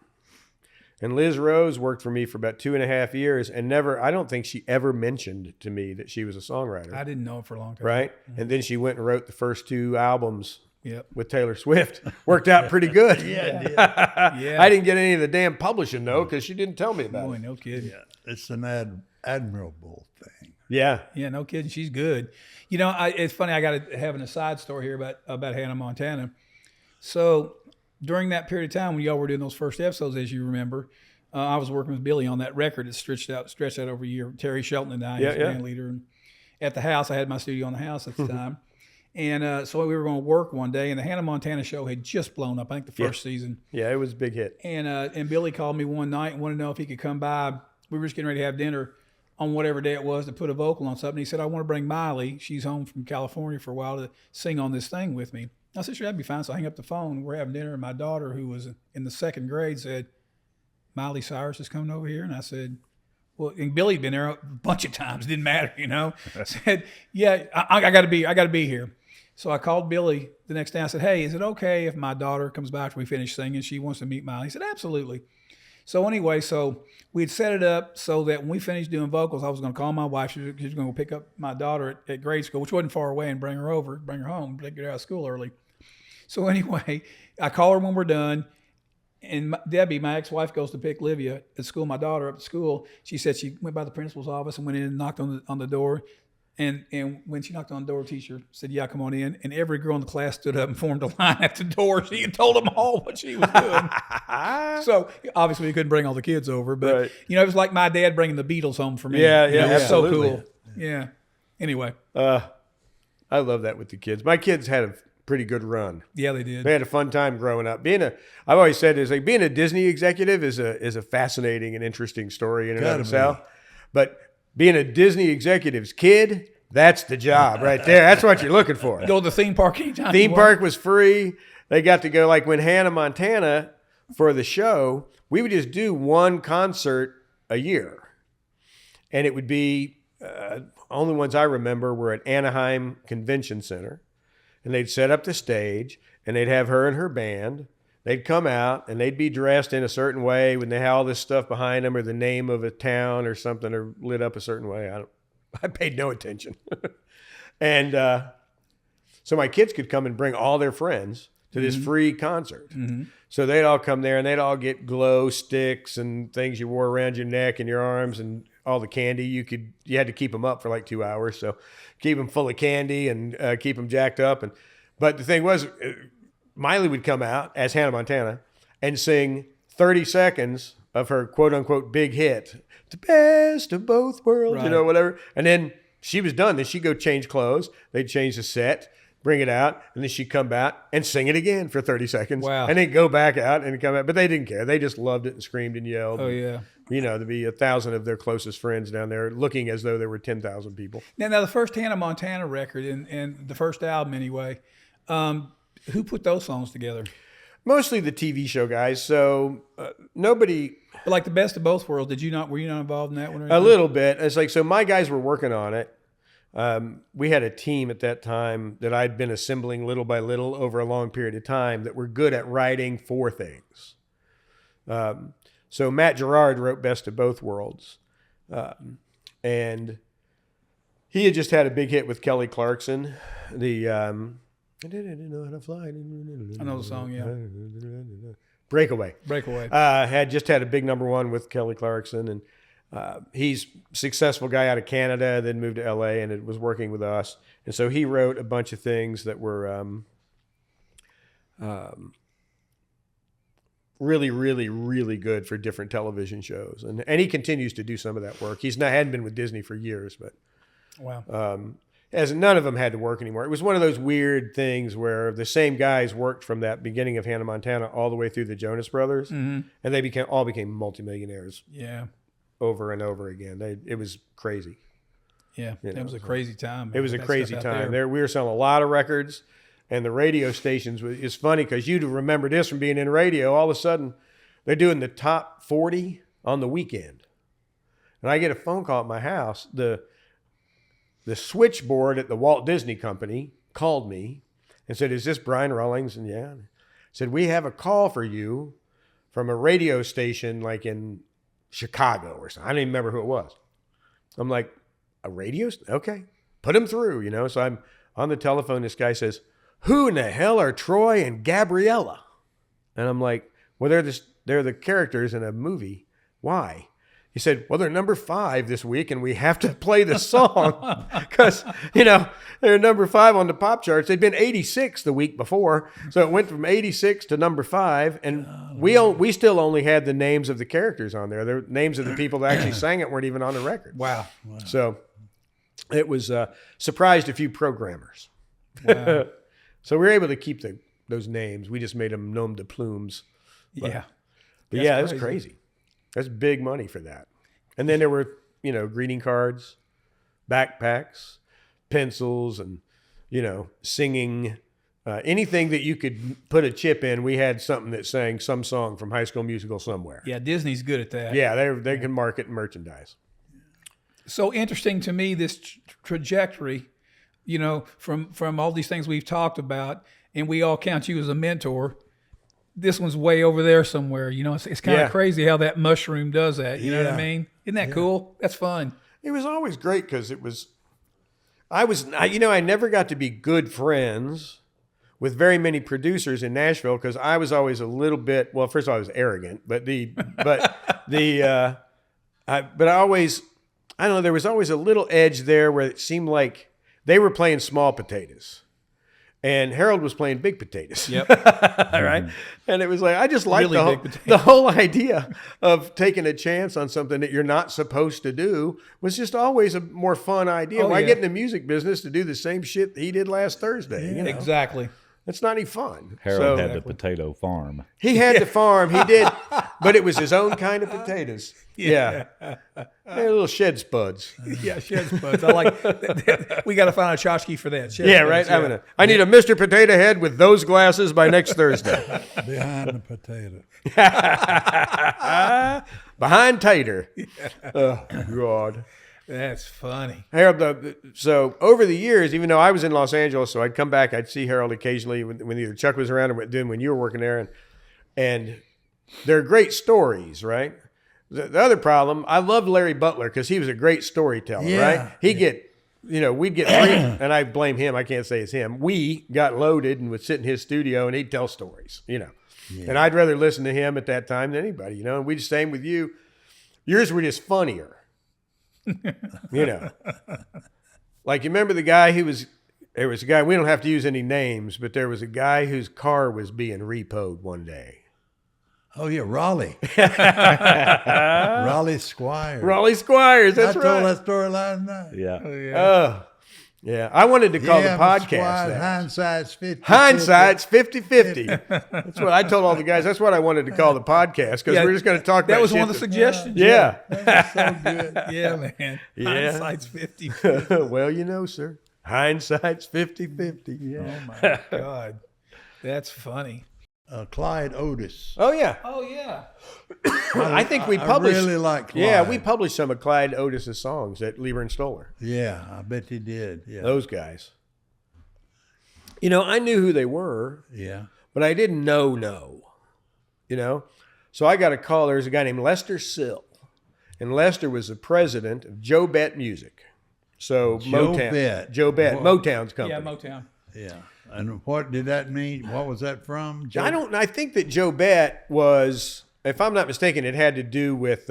And Liz Rose worked for me for about 2.5 years, and I don't think she ever mentioned to me that she was a songwriter. I didn't know it for a long time. Right? And then she went and wrote the first 2 albums. Yep. With Taylor Swift. Worked out pretty good. Yeah. I didn't get any of the damn publishing though, because she didn't tell me about Boy, it. no kidding. Yeah, it's an admirable thing. Yeah. Yeah, no kidding. She's good. It's funny. I got to have an aside story here about Hannah Montana. So during that period of time when y'all were doing those first episodes, as you remember, I was working with Billy on that record. It stretched out over a year. Terry Shelton and I, his band leader, and at the house. I had my studio in the house at the time. And so we were going to work one day, and the Hannah Montana show had just blown up. I think the first season. Yeah, it was a big hit. And Billy called me one night and wanted to know if he could come by. We were just getting ready to have dinner on whatever day it was to put a vocal on something. He said, I want to bring Miley. She's home from California for a while to sing on this thing with me. I said, sure, that'd be fine. So I hang up the phone. We're having dinner, and my daughter, who was in the 2nd grade, said, Miley Cyrus is coming over here. And I said, well, and Billy'd been there a bunch of times. Didn't matter, Said, yeah, I got to be here. So I called Billy the next day. I said, hey, is it okay if my daughter comes by after we finish singing? She wants to meet Miley. He said, absolutely. So anyway, we had set it up so that when we finished doing vocals, I was going to call my wife. She was going to pick up my daughter at grade school, which wasn't far away, and bring her home, take her out of school early. So anyway, I call her when we're done. And Debbie, my ex-wife, goes to pick Livia at school, my daughter up at school. She said she went by the principal's office and went in and knocked on the door. And when she knocked on the door, the teacher said, yeah, come on in. And every girl in the class stood up and formed a line at the door. She had told them all what she was doing. So obviously we couldn't bring all the kids over. But, it was like my dad bringing the Beatles home for me. Yeah, It was so absolutely. cool. Yeah. Anyway. I love that with the kids. My kids had a pretty good run. Yeah, they did. They had a fun time growing up. I've always said is like being a Disney executive is a fascinating and interesting story in and of itself. But being a Disney executive's kid, that's the job right there. That's what you're looking for. Go to the theme park anytime. Theme park was free. They got to go, like when Hannah Montana for the show, we would just do one concert a year. And it would be, only ones I remember were at Anaheim Convention Center. And they'd set up the stage and they'd have her and her band. They'd come out and they'd be dressed in a certain way when they had all this stuff behind them or the name of a town or something or lit up a certain way. I paid no attention. And so my kids could come and bring all their friends to this free concert. Mm-hmm. So they'd all come there and they'd all get glow sticks and things you wore around your neck and your arms and all the candy. You had to keep them up for like 2 hours. So keep them full of candy and keep them jacked up. But the thing was, Miley would come out as Hannah Montana and sing 30 seconds of her quote unquote big hit, the best of both worlds, right. Whatever. And then she was done. Then she'd go change clothes. They'd change the set, bring it out, and then she'd come back and sing it again for 30 seconds. Wow. And then go back out and come back. But they didn't care. They just loved it and screamed and yelled. Oh, yeah. To be 1,000 of their closest friends down there looking as though there were 10,000 people. Now the first Hannah Montana record and the first album anyway, who put those songs together? Mostly the TV show guys. So nobody... But like the best of both worlds, were you not involved in that one? Or a anything? little bit. It's like, so my guys were working on it. We had a team at that time that I'd been assembling little by little over a long period of time that were good at writing for things. So Matt Gerard wrote Best of Both Worlds. And he had just had a big hit with Kelly Clarkson. I didn't know how to fly. I know the song, yeah. Breakaway. Breakaway. Had just had a big number one with Kelly Clarkson. he's a successful guy out of Canada, then moved to LA and it was working with us. And so he wrote a bunch of things that were really, really, really good for different television shows. And he continues to do some of that work. Hadn't been with Disney for years, but Wow. as none of them had to work anymore. It was one of those weird things where the same guys worked from that beginning of Hannah Montana all the way through the Jonas Brothers, and they all became multimillionaires Yeah. over and over again. It was crazy. Yeah. You know, It was a crazy time. It was a That crazy stuff out time. there. We were selling a lot of records, and the radio stations. It's funny because you'd remember this from being in radio. All of a sudden, they're doing the top 40 on the weekend, and I get a phone call at my house. The switchboard at the Walt Disney Company called me and said, "Is this Brian Rawlings?" And yeah, said, "We have a call for you from a radio station like in Chicago or something." I don't even remember who it was. I'm like, "A radio? Okay, put him through." You know, so I'm on the telephone. This guy says, "Who in the hell are Troy and Gabriella?" And I'm like, "Well, they're the characters in a movie. Why?" He said, "Well, they're number 5 this week, and we have to play the song because, they're number 5 on the pop charts. They'd been 86 the week before, so it went from 86 to number 5, and we still only had the names of the characters on there. The names of the people that actually sang it weren't even on the record. Wow. So it was surprised a few programmers. Wow. So we were able to keep those names. We just made them nom de plumes. Yeah. But yeah, it was crazy. That's big money for that. And then there were, greeting cards, backpacks, pencils, and, singing. Anything that you could put a chip in, we had something that sang some song from High School Musical somewhere. Yeah. Disney's good at that. Yeah, they can market merchandise. So interesting to me, this trajectory, from all these things we've talked about, and we all count you as a mentor. This one's way over there somewhere. It's kind of crazy how that mushroom does that. You know what I mean? Isn't that cool? That's fun. It was always great because I never got to be good friends with very many producers in Nashville because I was always a little bit, well, first of all, I was arrogant, but I always, I don't know, there was always a little edge there where it seemed like they were playing small potatoes. And Harold was playing big potatoes. Yep. Right? And it was like, I just liked Really the whole idea of taking a chance on something that you're not supposed to do was just always a more fun idea. Oh, Why yeah. get in the music business to do the same shit that he did last Thursday? Exactly. It's not any fun. Harold had the potato farm. He had the farm. He did. But it was his own kind of potatoes. Yeah. They're little shed spuds. Yeah, shed spuds. I like. We got to find a tchotchke for that. Shed Yeah, spuds, right. I need a Mr. Potato Head with those glasses by next Thursday. Behind the potato. Behind Tater. Oh, God. That's funny. Harold, so over the years, even though I was in Los Angeles, so I'd come back, I'd see Harold occasionally when either Chuck was around or when you were working there. And they're great stories, right? The other problem, I loved Larry Butler because he was a great storyteller, right? We'd get 3, and I blame him. I can't say it's him. We got loaded and would sit in his studio and he'd tell stories, And I'd rather listen to him at that time than anybody, And we just same with you. Yours were just funnier. Like you remember the guy there was a guy, we don't have to use any names, but there was a guy whose car was being repoed one day. Oh, yeah, Raleigh. Raleigh Squires. Raleigh Squires, that's I right. told that story last night. Yeah. Yeah. I wanted to call the podcast Squires, that. Hindsight's 50. Hindsight's 50-50. That's what I told all the guys. That's what I wanted to call the podcast because we're just going to talk about That was shit one of the suggestions. Yeah. That was so good. Yeah, man. Yeah. Hindsight's 50. Well, sir. Hindsight's 50-50. Yeah. Oh, my God. That's funny. Clyde Otis. Oh, yeah. Oh, yeah. I think we I published. really like Clyde. Yeah, we published some of Clyde Otis's songs at Lieber and Stoller. Yeah, I bet you did. Yeah. Those guys. I knew who they were, Yeah. but I didn't know. So I got a call. There's a guy named Lester Sill, and Lester was the president of Joe Bett Music. So Joe Motown. Bett. Joe Bett, Whoa. Motown's company. Yeah, Motown. Yeah. And what did that mean? What was that from? I think that Joe Bett was, if I'm not mistaken, it had to do with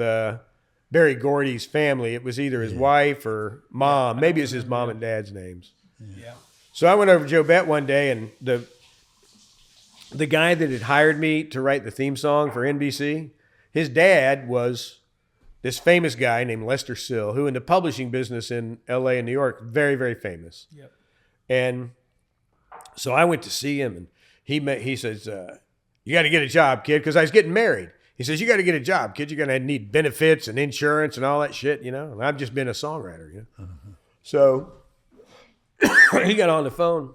Berry Gordy's family. It was either his wife or mom. Maybe it's his mom and dad's names. Yeah. So I went over to Joe Bett one day, and the guy that had hired me to write the theme song for NBC, his dad was this famous guy named Lester Sill, who in the publishing business in L.A. and New York, very, very famous. Yep. And so I went to see him, and he says, you got to get a job, kid, because I was getting married. He says, you got to get a job, kid. You're going to need benefits and insurance and all that shit, you know. And I've just been a songwriter, you know. So he got on the phone.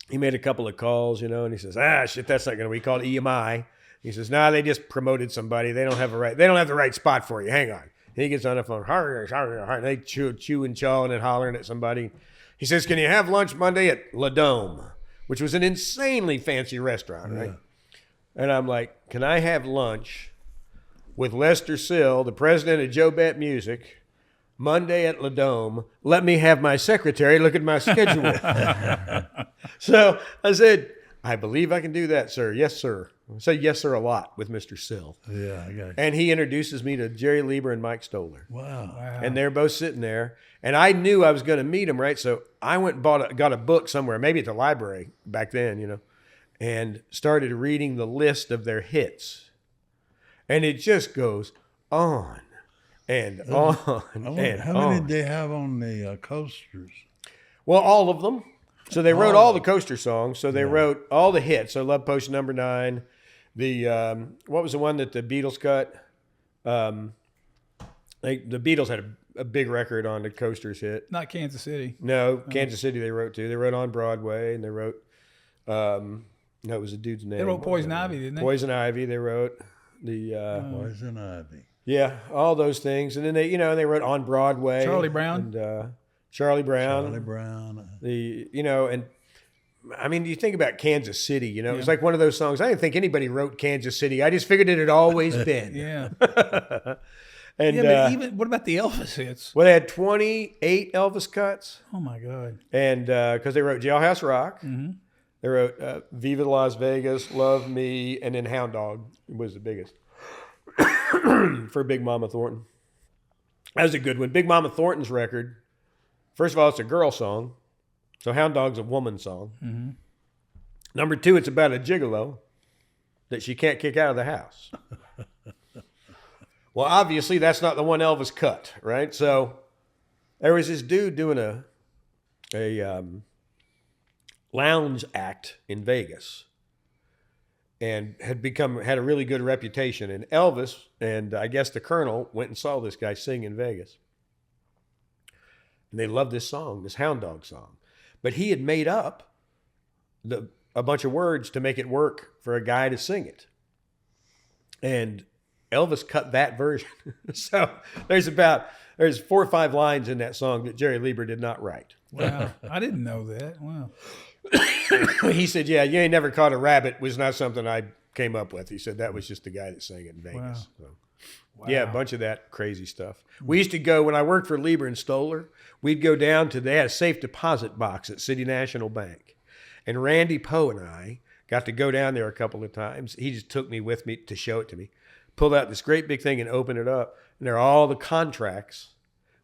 He made a couple of calls, you know, and he says, shit, that's not going to be called EMI. He says, nah, they just promoted somebody. They don't have the right spot for you. Hang on. And he gets on the phone. And they chew and chawing and hollering at somebody. He says, can you have lunch Monday at La Dome, which was an insanely fancy restaurant, right? And I'm like, can I have lunch with Lester Sill, the president of Joe Bett Music, Monday at La Dome? Let me have my secretary look at my schedule. So I said, I believe I can do that, sir. Yes, sir. I say yes, sir, a lot with Mr. Sill. Yeah, I got it. And he introduces me to Jerry Lieber and Mike Stoller. Wow. And they're both sitting there. And I knew I was going to meet them, right? So I went and got a book somewhere, maybe at the library back then, you know, and started reading the list of their hits. And it just goes on and on How many did they have on the coasters? Well, all of them. So they wrote all the coaster songs. So they wrote all the hits. So Love Potion Number 9. The what was the one that the Beatles cut? The Beatles had a big record on the coasters hit. Not Kansas City. No, Kansas City they wrote too. They wrote On Broadway, and they wrote no, it was a dude's name. They wrote Poison Ivy, didn't they? Poison Ivy. They wrote the Poison Ivy. yeah, all those things, and then they wrote On Broadway. Charlie Brown. And Charlie Brown. Charlie Brown. And I mean, you think about Kansas City, you know, it was like one of those songs. I didn't think anybody wrote Kansas City. I just figured it had always been. Yeah. And but even what about the Elvis hits? well, they had 28 Elvis cuts, Oh my God. and because they wrote Jailhouse Rock, they wrote Viva Las Vegas, Love Me, and then Hound Dog was the biggest for Big Mama Thornton. That was a good one. Big Mama Thornton's record. First of all, it's a girl song. So Hound Dog's a woman song. Number 2, it's about a gigolo that she can't kick out of the house. Well, obviously, that's not the one Elvis cut, right? So there was this dude doing a lounge act in Vegas and had a really good reputation. And Elvis and I guess the Colonel went and saw this guy sing in Vegas. And they loved this song, this Hound Dog song. But he had made up a bunch of words to make it work for a guy to sing it. And Elvis cut that version. So there's 4 or 5 lines in that song that Jerry Lieber did not write. Wow. I didn't know that. Wow. He said, yeah, you ain't never caught a rabbit was not something I came up with. He said that was just the guy that sang it in Vegas. Wow. So, yeah, a bunch of that crazy stuff. We used to go, when I worked for Lieber and Stoller, we'd go down to, they had a safe deposit box at City National Bank. And Randy Poe and I got to go down there a couple of times. He just took me with me to show it to me. Pulled out this great big thing and opened it up. And there are all the contracts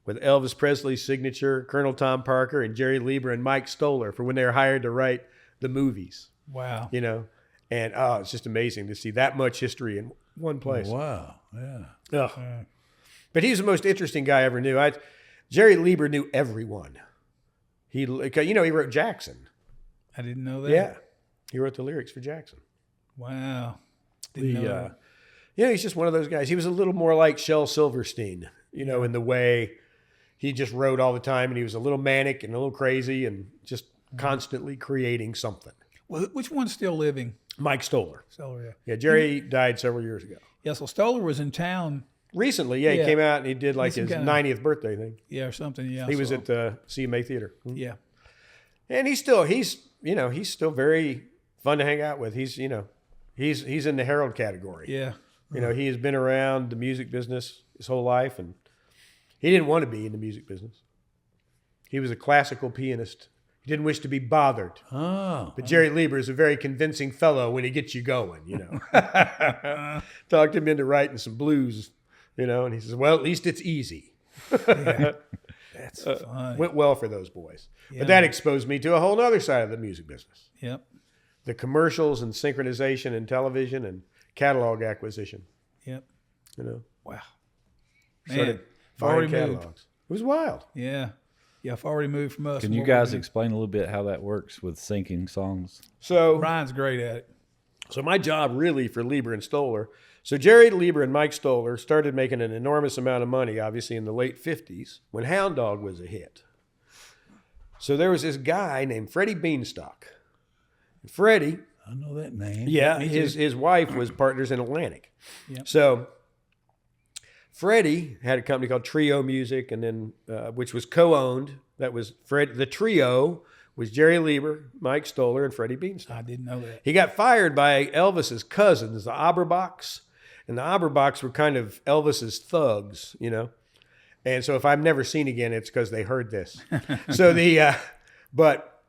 with Elvis Presley's signature, Colonel Tom Parker, and Jerry Lieber and Mike Stoller for when they were hired to write the movies. Wow. You know? And it's just amazing to see that much history in one place. Wow. Yeah. Ugh. But he's the most interesting guy I ever knew. Jerry Lieber knew everyone. He wrote Jackson. I didn't know that. Yeah. He wrote the lyrics for Jackson. Wow. Didn't know that. Yeah, he's just one of those guys. He was a little more like Shel Silverstein, in the way he just wrote all the time, and he was a little manic and a little crazy and just constantly creating something. Well, which one's still living? Mike Stoller. Stoller, yeah. Yeah, Jerry died several years ago. Yeah, so Stoller was in town. Recently, he came out and he did like his 90th birthday thing. Yeah, or something, yeah. He was at the CMA Theater. Yeah. And he's still very fun to hang out with. He's in the Herald category. Yeah. He has been around the music business his whole life, and he didn't want to be in the music business. He was a classical pianist. He didn't wish to be bothered. Oh. But Jerry Lieber is a very convincing fellow when he gets you going, Talked him into writing some blues, you know, and he says, well, at least it's easy. That's fun. Went well for those boys. Yeah, but that man. exposed me to a whole other side of the music business. Yep. The commercials and synchronization and television and catalog acquisition, Yep. you know. Wow. Started Man, I've already buying moved. catalogs. It was wild. Yeah. Yeah, I've already moved from us. Can and you what we're guys doing. explain a little bit how that works with syncing songs? So Brian's great at it. So my job really for Lieber and Stoller. So Jerry Lieber and Mike Stoller started making an enormous amount of money, obviously in the late 50s, when Hound Dog was a hit. So there was this guy named Freddie Beanstalk. Freddie, I know that name. yeah, his wife was partners in Atlantic. Yep. So Freddie had a company called Trio Music, and then which was co-owned. That was the Trio was Jerry Lieber, Mike Stoller, and Freddie Beanstalk. I didn't know that. He got fired by Elvis's cousins, the Auerbachs, and the Auerbachs were kind of Elvis's thugs, you know. And so if I'm never seen again, it's because they heard this. So but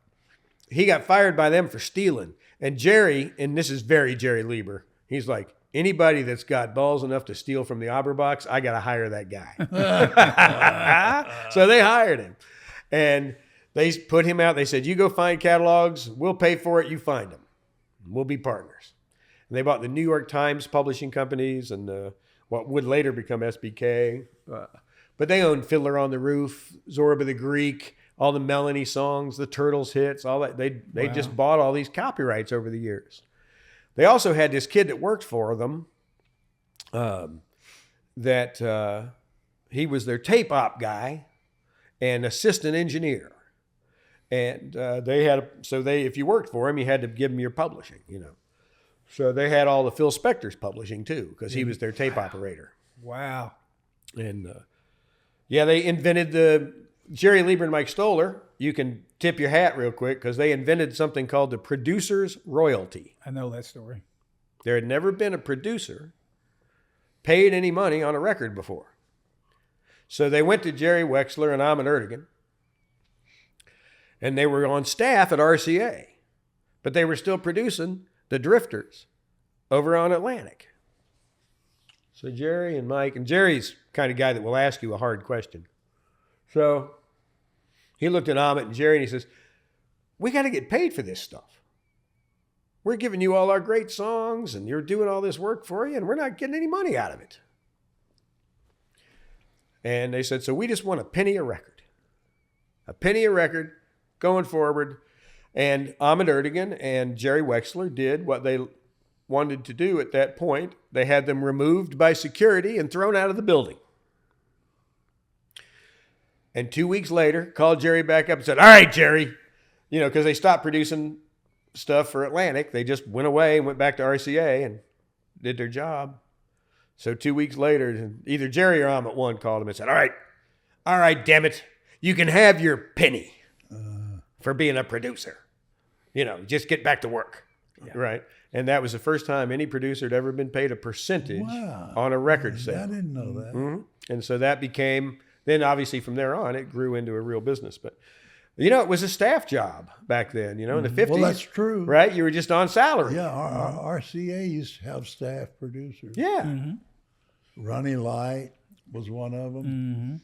he got fired by them for stealing. And Jerry, and this is very Jerry Lieber, he's like, anybody that's got balls enough to steal from the Auerbachs, I got to hire that guy. So they hired him. And they put him out. They said, you go find catalogs. We'll pay for it. You find them. We'll be partners. And they bought the New York Times publishing companies and what would later become SBK. But they owned Fiddler on the Roof, Zorba the Greek, all the Melanie songs, the Turtles hits, all that. They just bought all these copyrights over the years. They also had this kid that worked for them that he was their tape op guy and assistant engineer. And if you worked for him, you had to give him your publishing, you know. So they had all the Phil Spector's publishing too, because he was their tape operator. Wow. And they invented the Jerry Lieber and Mike Stoller. You can tip your hat real quick because they invented something called the producer's royalty. I know that story. There had never been a producer paid any money on a record before. So they went to Jerry Wexler and Ahmet Ertegun, and they were on staff at RCA, but they were still producing the Drifters over on Atlantic. So Jerry and Mike, and Jerry's the kind of guy that will ask you a hard question. So he looked at Ahmet and Jerry and he says, we got to get paid for this stuff. We're giving you all our great songs and you're doing all this work for you and we're not getting any money out of it. And they said, so we just want a penny a record. A penny a record going forward. And Ahmet Ertegun and Jerry Wexler did what they wanted to do at that point. They had them removed by security and thrown out of the building. And 2 weeks later, called Jerry back up and said, all right, Jerry, you know, because they stopped producing stuff for Atlantic. They just went away and went back to RCA and did their job. So 2 weeks later, either Jerry or Ahmet one called him and said, all right, damn it, you can have your penny for being a producer. You know, just get back to work. Yeah. Right? And that was the first time any producer had ever been paid a percentage on a record sale. I didn't know that. Mm-hmm. And so that became, then obviously from there on, it grew into a real business. But, you know, it was a staff job back then, you know, in the 50s. Well, that's true. Right? You were just on salary. Yeah, our RCA used to have staff producers. Yeah. Mm-hmm. Ronnie Light was one of them.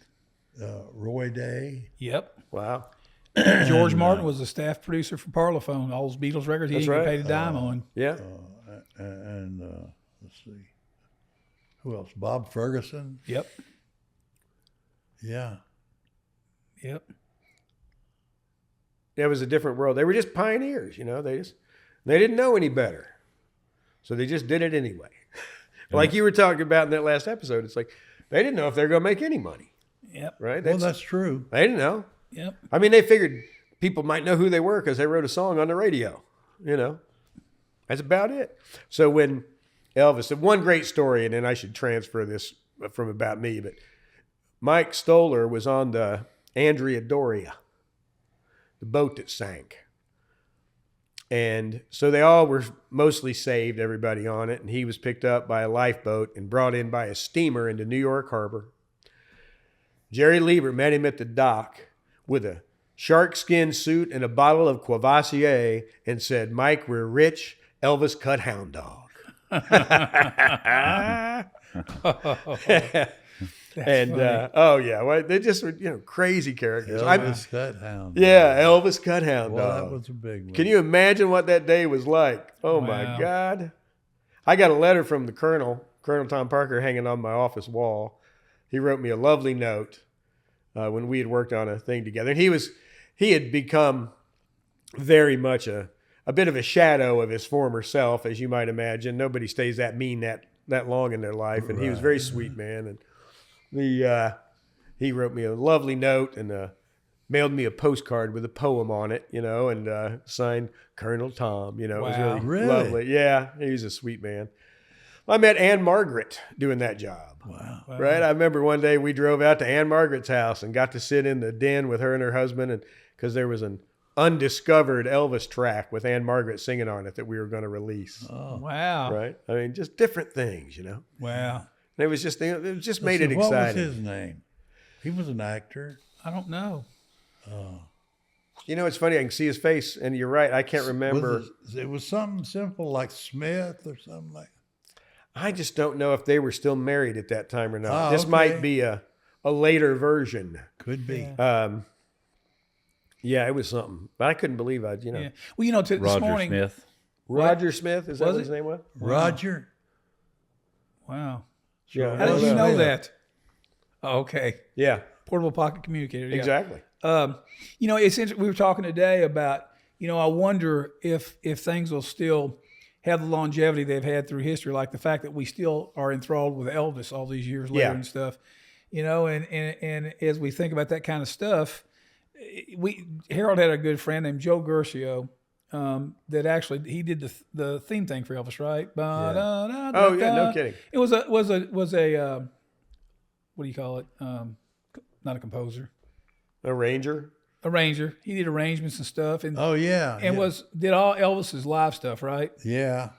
Roy Day. Yep. Wow. George Martin was a staff producer for Parlophone. All those Beatles records he That's didn't right. get paid a dime on. Yeah. And let's see, who else? Bob Ferguson. Yep. Yeah. Yep. It was a different world. They were just pioneers, you know. They didn't know any better. So they just did it anyway. Like you were talking about in that last episode, it's like they didn't know if they were going to make any money. Yep. Right? Well, that's true. They didn't know. Yep. I mean, they figured people might know who they were because they wrote a song on the radio, you know. That's about it. So when Elvis, one great story, and then I should transfer this from about me, but Mike Stoller was on the Andrea Doria, the boat that sank. And so they all were mostly saved, everybody on it, and he was picked up by a lifeboat and brought in by a steamer into New York Harbor. Jerry Lieber met him at the dock with a sharkskin suit and a bottle of Courvoisier and said, Mike, we're rich. Elvis cut Hound Dog. And oh yeah, well, they just were crazy characters. Elvis Cuthound. Yeah, Elvis Cuthound. Well, dog. that was a big one. Can you imagine what that day was like? Oh my Wow. God! I got a letter from the Colonel Tom Parker, hanging on my office wall. He wrote me a lovely note when we had worked on a thing together, and he had become very much a bit of a shadow of his former self, as you might imagine. Nobody stays that mean that long in their life, and he was a very sweet man. And he wrote me a lovely note and mailed me a postcard with a poem on it, and signed Colonel Tom. It was Wow. really lovely. Yeah, he was a sweet man. I met Anne Margaret doing that job. Wow. Right? I remember one day we drove out to Anne Margaret's house and got to sit in the den with her and her husband, and because there was an undiscovered Elvis track with Anne Margaret singing on it that we were going to release. Oh. Wow. Right? I mean, just different things, Wow. And it just made it What exciting. was his name? He was an actor. I don't know. It's funny. I can see his face, and you're right. I can't remember. It was something simple like Smith or something like. I just don't know if they were still married at that time or not. Oh, This okay. might be a later version. Could be. Yeah, it was something. But I couldn't believe Yeah. Well, this Roger morning. Smith. Roger Smith, is that Was what it? his name was? Roger. Wow. Yeah. How did you know Smith. that? Oh, okay. Yeah, Portable pocket communicator. Yeah. exactly. It's interesting. We were talking today about, I wonder if things will still have the longevity they've had through history, like the fact that we still are enthralled with Elvis all these years later Yeah. and stuff. And as we think about that kind of stuff, Harold had a good friend named Joe Gercio that actually he did the theme thing for Elvis, right? Oh yeah, no kidding. It was a what do you call it? Not a composer, A ranger. arranger. He did arrangements and stuff, and Oh yeah. did all Elvis's live stuff, right? Yeah.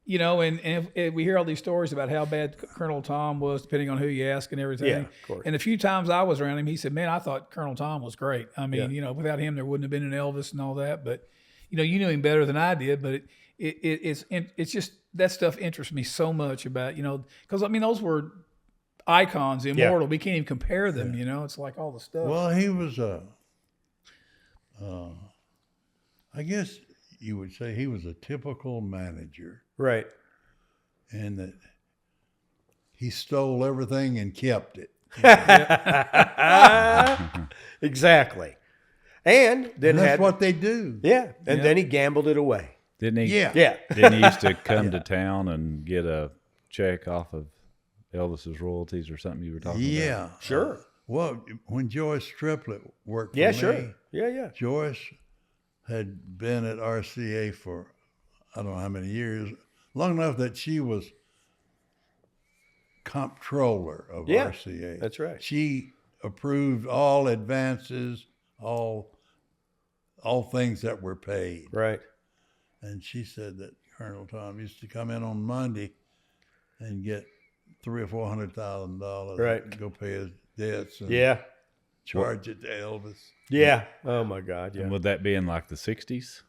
And we hear all these stories about how bad Colonel Tom was, depending on who you ask and everything. Yeah, of course. And a few times I was around him, he said, "Man, I thought Colonel Tom was great. I mean, without him, there wouldn't have been an Elvis and all that. But you knew him better than I did. But it's just that stuff interests me so much about because those were icons, immortal. We can't even compare them. It's like all the stuff. Well, he was I guess you would say he was a typical manager, Right. and that he stole everything and kept it. Exactly. And then And that's what they do. Yeah, and then he gambled it away. Didn't he? Yeah. Yeah. Didn't he used to come to town and get a check off of Elvis's royalties or something you were talking about? Yeah. Sure. Well, when Joyce Triplett worked for Yeah, me, sure. Yeah. Joyce had been at RCA for I don't know how many years, long enough that she was comptroller of Yeah, RCA. that's right. She approved all advances, all things that were paid. Right. And she said that Colonel Tom used to come in on Monday and get $300,000 or $400,000 Right. to go pay his debts and Yeah. charge it to Elvis. Yeah. Oh my God. Yeah. And would that be in like the 60s?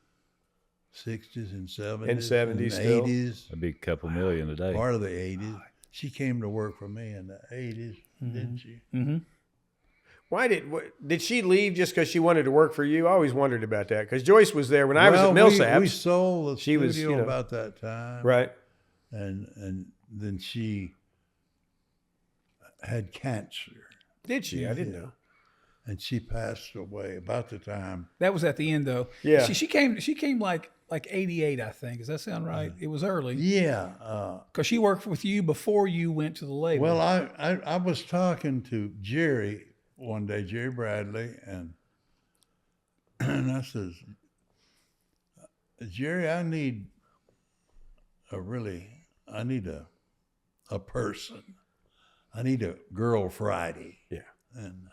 60s and 70s. And 70s still. 80s. That'd be a couple million today. Part of the 80s. She came to work for me in the 80s, didn't she? Mm-hmm. Why did she leave just because she wanted to work for you? I always wondered about that because Joyce was there when I was at Millsaps. We sold the She was, studio about that time. Right. And then she had cancer. Did she? I didn't know. And she passed away about the time. That was at the end, though. Yeah. She came like 88, I think. Does that sound right? It was early. Yeah. Because she worked with you before you went to the label. Well, I was talking to Jerry one day, Jerry Bradley, and I says, Jerry, I need a person. I need a girl Friday. Yeah. And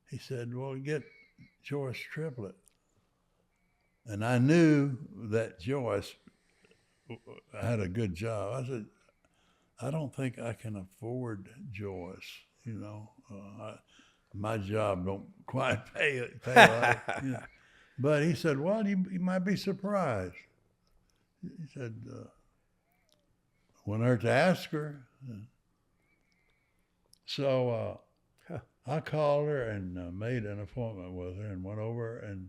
he said, well, get Joyce Triplett. And I knew that Joyce had a good job. I said, I don't think I can afford Joyce. My job don't quite pay like, But he said, well, you might be surprised. He said, wouldn't hurt to ask her. So I called her and made an appointment with her and went over and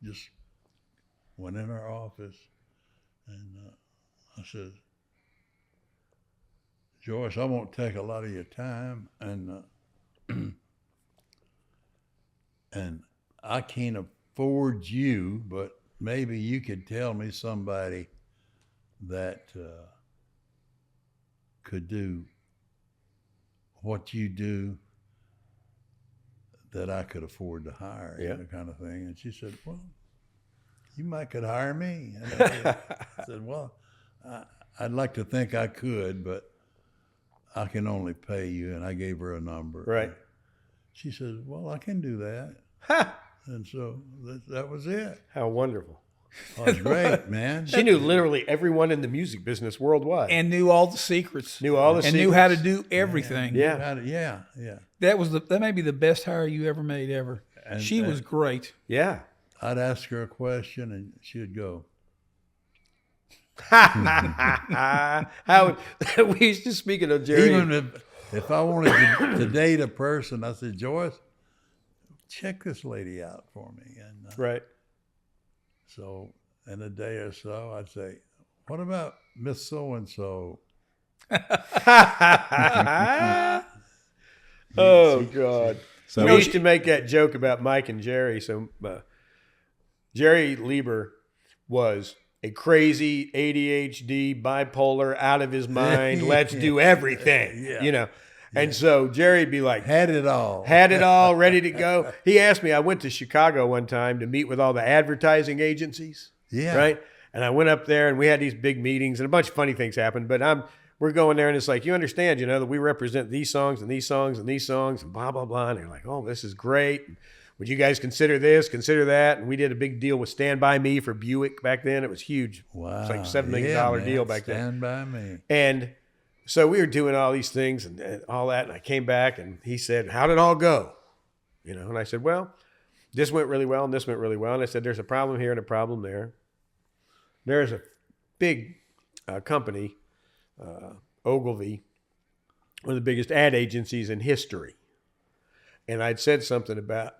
just went in her office. And I said, Joyce, I won't take a lot of your time, and and I can't afford you, but maybe you could tell me somebody that could do what you do that I could afford to hire, Yeah. kind of thing. And she said, well, you might could hire me. And I said, well, I'd like to think I could, but I can only pay you. And I gave her a number. Right. She says, well, I can do that. Ha! And so that was it. How wonderful. Oh, it was great, man. She knew literally everyone in the music business worldwide. And knew all the secrets. Knew all the and secrets. knew how to do everything. Yeah. Yeah. That may be the best hire you ever made ever. And- She was great. Yeah. I'd ask her a question and she'd go, How we used to, speaking of Jerry. even if I wanted to date a person, I said, Joyce, check this lady out for me. And Right. so in a day or so, I'd say, what about Miss So-and-so? Oh, God. So We used to make that joke about Mike and Jerry. So Jerry Lieber was a crazy ADHD, bipolar, out of his mind, let's do everything, Yeah. you know. And so Jerry'd be like, Had it all. had it all ready to go. He asked me, I went to Chicago one time to meet with all the advertising agencies. Yeah. Right. And I went up there and we had these big meetings and a bunch of funny things happened. But we're going there and it's like, you understand, you know, that we represent these songs and these songs and these songs and blah, blah, blah. And they're like, oh, this is great. Would you guys consider this, consider that? And we did a big deal with Stand By Me for Buick back then. It was huge. Wow. It was like a $7 million deal back then. Stand by me. And so we were doing all these things and all that. And I came back and he said, how did it all go? You know, and I said, well, this went really well and this went really well. And I said, there's a problem here and a problem there. There's a big company, Ogilvy, one of the biggest ad agencies in history. And I'd said something about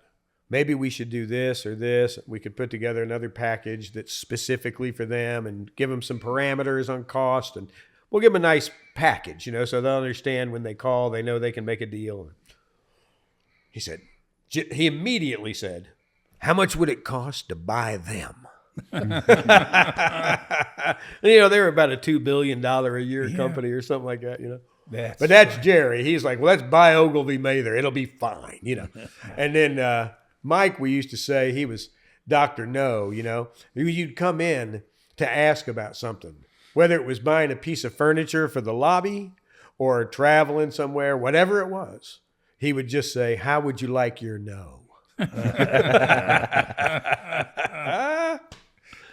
maybe we should do this or this. We could put together another package that's specifically for them and give them some parameters on cost. And we'll give them a nice package, you know, so they'll understand when they call, they know they can make a deal. He immediately said, how much would it cost to buy them? You know, they were about a $2 billion a year company or something like that, you know. But that's Jerry. He's like, well, let's buy Ogilvy Mather. It'll be fine, you know. And then Mike, we used to say he was Dr. No, you know. You'd come in to ask about something, whether it was buying a piece of furniture for the lobby or traveling somewhere, whatever it was. He would just say, how would you like your no?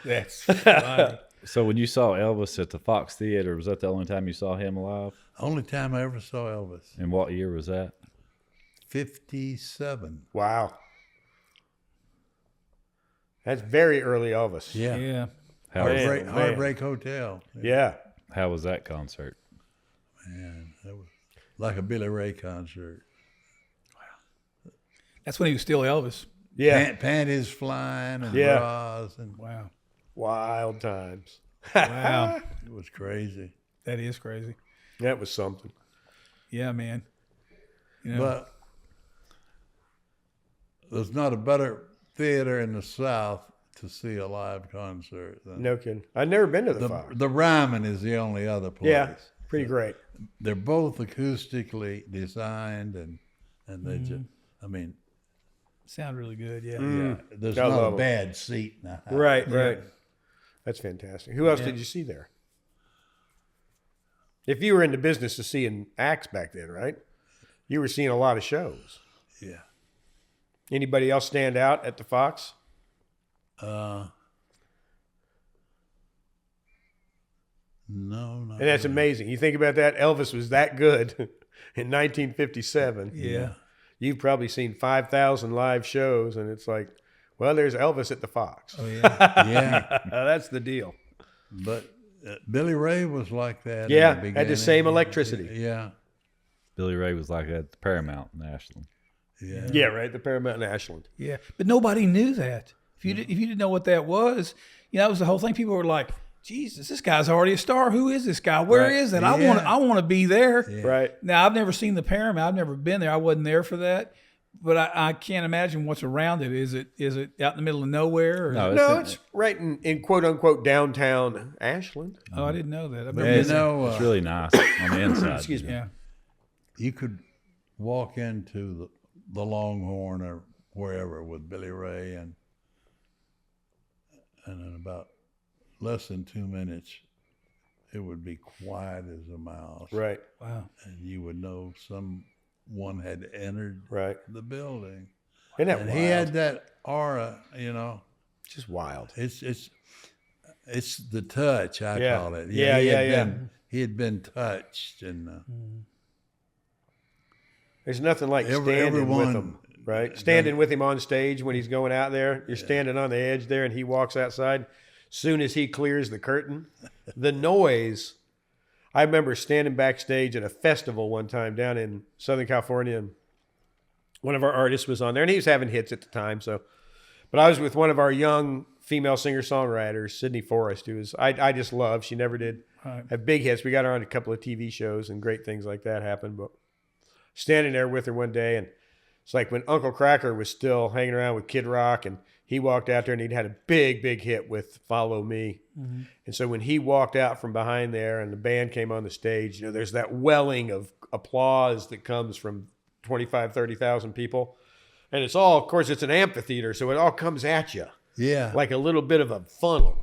That's funny. So when you saw Elvis at the Fox Theater, was that the only time you saw him alive? Only time I ever saw Elvis. And what year was that? 57. Wow. That's very early Elvis. Yeah. Yeah. How was, Man. Heartbreak Hotel. Yeah. how was that concert? Man, that was like a Billy Ray concert. That's when he was still Elvis. Yeah. Panties flying and Yeah. bras and Wow. Wild times. Wow. it was crazy. That is crazy. That was something. Yeah, man. You know, But there's not a better theater in the South to see a live concert than No kidding. I've never been to the Fox. the Ryman is the only other place. Yeah. Pretty great. They're both acoustically designed and they just, I mean, sound really good. Yeah. yeah, there's I not love a 'em. bad seat in the house. Right, right. That's fantastic. Who else did you see there? If you were in the business of seeing acts back then, right? You were seeing a lot of shows. Yeah. Anybody else stand out at the Fox? No, not And that's really. amazing. You think about that, Elvis was that good in 1957. Yeah. You've probably seen 5,000 live shows, and it's like, well, there's Elvis at the Fox. Oh, yeah. Yeah, That's the deal. but Billy Ray was like that. Yeah, in the had the beginning. same electricity. Yeah, Billy Ray was like that at the Paramount in Ashland. yeah. Yeah, right. The Paramount in Ashland. Yeah, but nobody knew that. If you didn't know what that was, that was the whole thing. People were like, "Jesus, this guy's already a star. Who is this guy? Where Right. is that? Yeah. I want to be there." Yeah. Right. Now I've never seen the Paramount. I've never been there. I wasn't there for that. But I can't imagine what's around it. Is it out in the middle of nowhere? Or, No, it's right in quote unquote downtown Ashland. oh, I didn't know that. I've But never you been there. know, It's really nice on the inside. Excuse me. Yeah. you could walk into the Longhorn or wherever with Billy Ray, and in about less than 2 minutes, it would be quiet as a mouse. Right. Wow. And you would know someone had entered Right. the building. Isn't that And wild? he had that aura, Just wild. it's the touch, I Yeah. call it. Yeah, he yeah, had yeah. he had been touched, and There's nothing like standing with everyone him, right? Standing with him on stage when he's going out there. You're standing on the edge there, and he walks outside. Soon as he clears the curtain, the noise. I remember standing backstage at a festival one time down in Southern California, and one of our artists was on there, and he was having hits at the time. But I was with one of our young female singer-songwriters, Sydney Forrest, who was I just love. She never did Right. have big hits. We got her on a couple of TV shows, and great things like that happened. But standing there with her one day, and it's like when Uncle Cracker was still hanging around with Kid Rock, and he walked out there and he'd had a big hit with Follow Me. Mm-hmm. And so when he walked out from behind there and the band came on the stage, there's that welling of applause that comes from 25, 30,000 people. And it's all, of course, it's an amphitheater, so it all comes at you yeah, like a little bit of a funnel,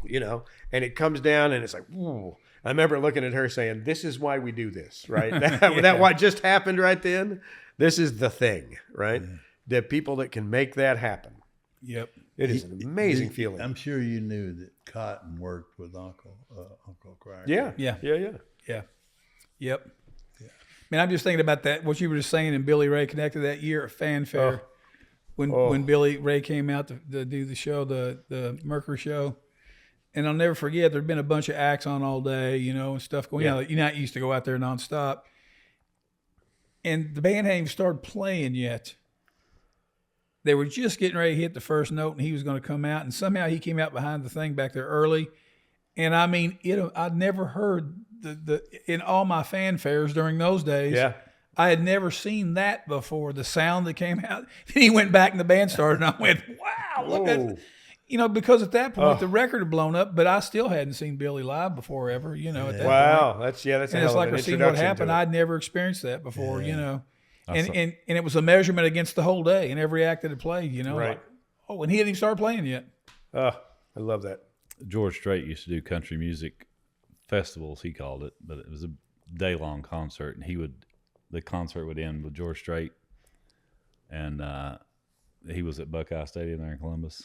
and it comes down and it's like, ooh. I remember looking at her saying, this is why we do this, right? That what just happened right then? This is the thing, right? The people that can make that happen. Yep. It is an amazing feeling. I'm sure you knew that Cotton worked with Uncle Cracker. Yeah. Yeah. Yeah. Yeah. Yep. Man, I'm just thinking about that. What you were just saying, and Billy Ray connected that year at Fanfare when Billy Ray came out to do the show, the Mercury show. And I'll never forget, there'd been a bunch of acts on all day, and stuff going on. You're not used to go out there nonstop. And the band hadn't even started playing yet. They were just getting ready to hit the first note, and he was going to come out. And somehow he came out behind the thing back there early. And I mean, I'd never heard in all my fanfares during those days. Yeah. I had never seen that before. The sound that came out. Then he went back and the band started, and I went, "Wow, look at." Whoa. Because at that point the record had blown up, but I still hadn't seen Billy live before ever. At that point. Wow. That's a And hell it's of like an we're seeing introduction what happened. to it. I'd never experienced that before. And Awesome. and it was a measurement against the whole day and every act that had played. Right. Like, and he hadn't even started playing yet. Oh, I love that. George Strait used to do country music festivals, he called it, but it was a day-long concert, and the concert would end with George Strait, and he was at Buckeye Stadium there in Columbus.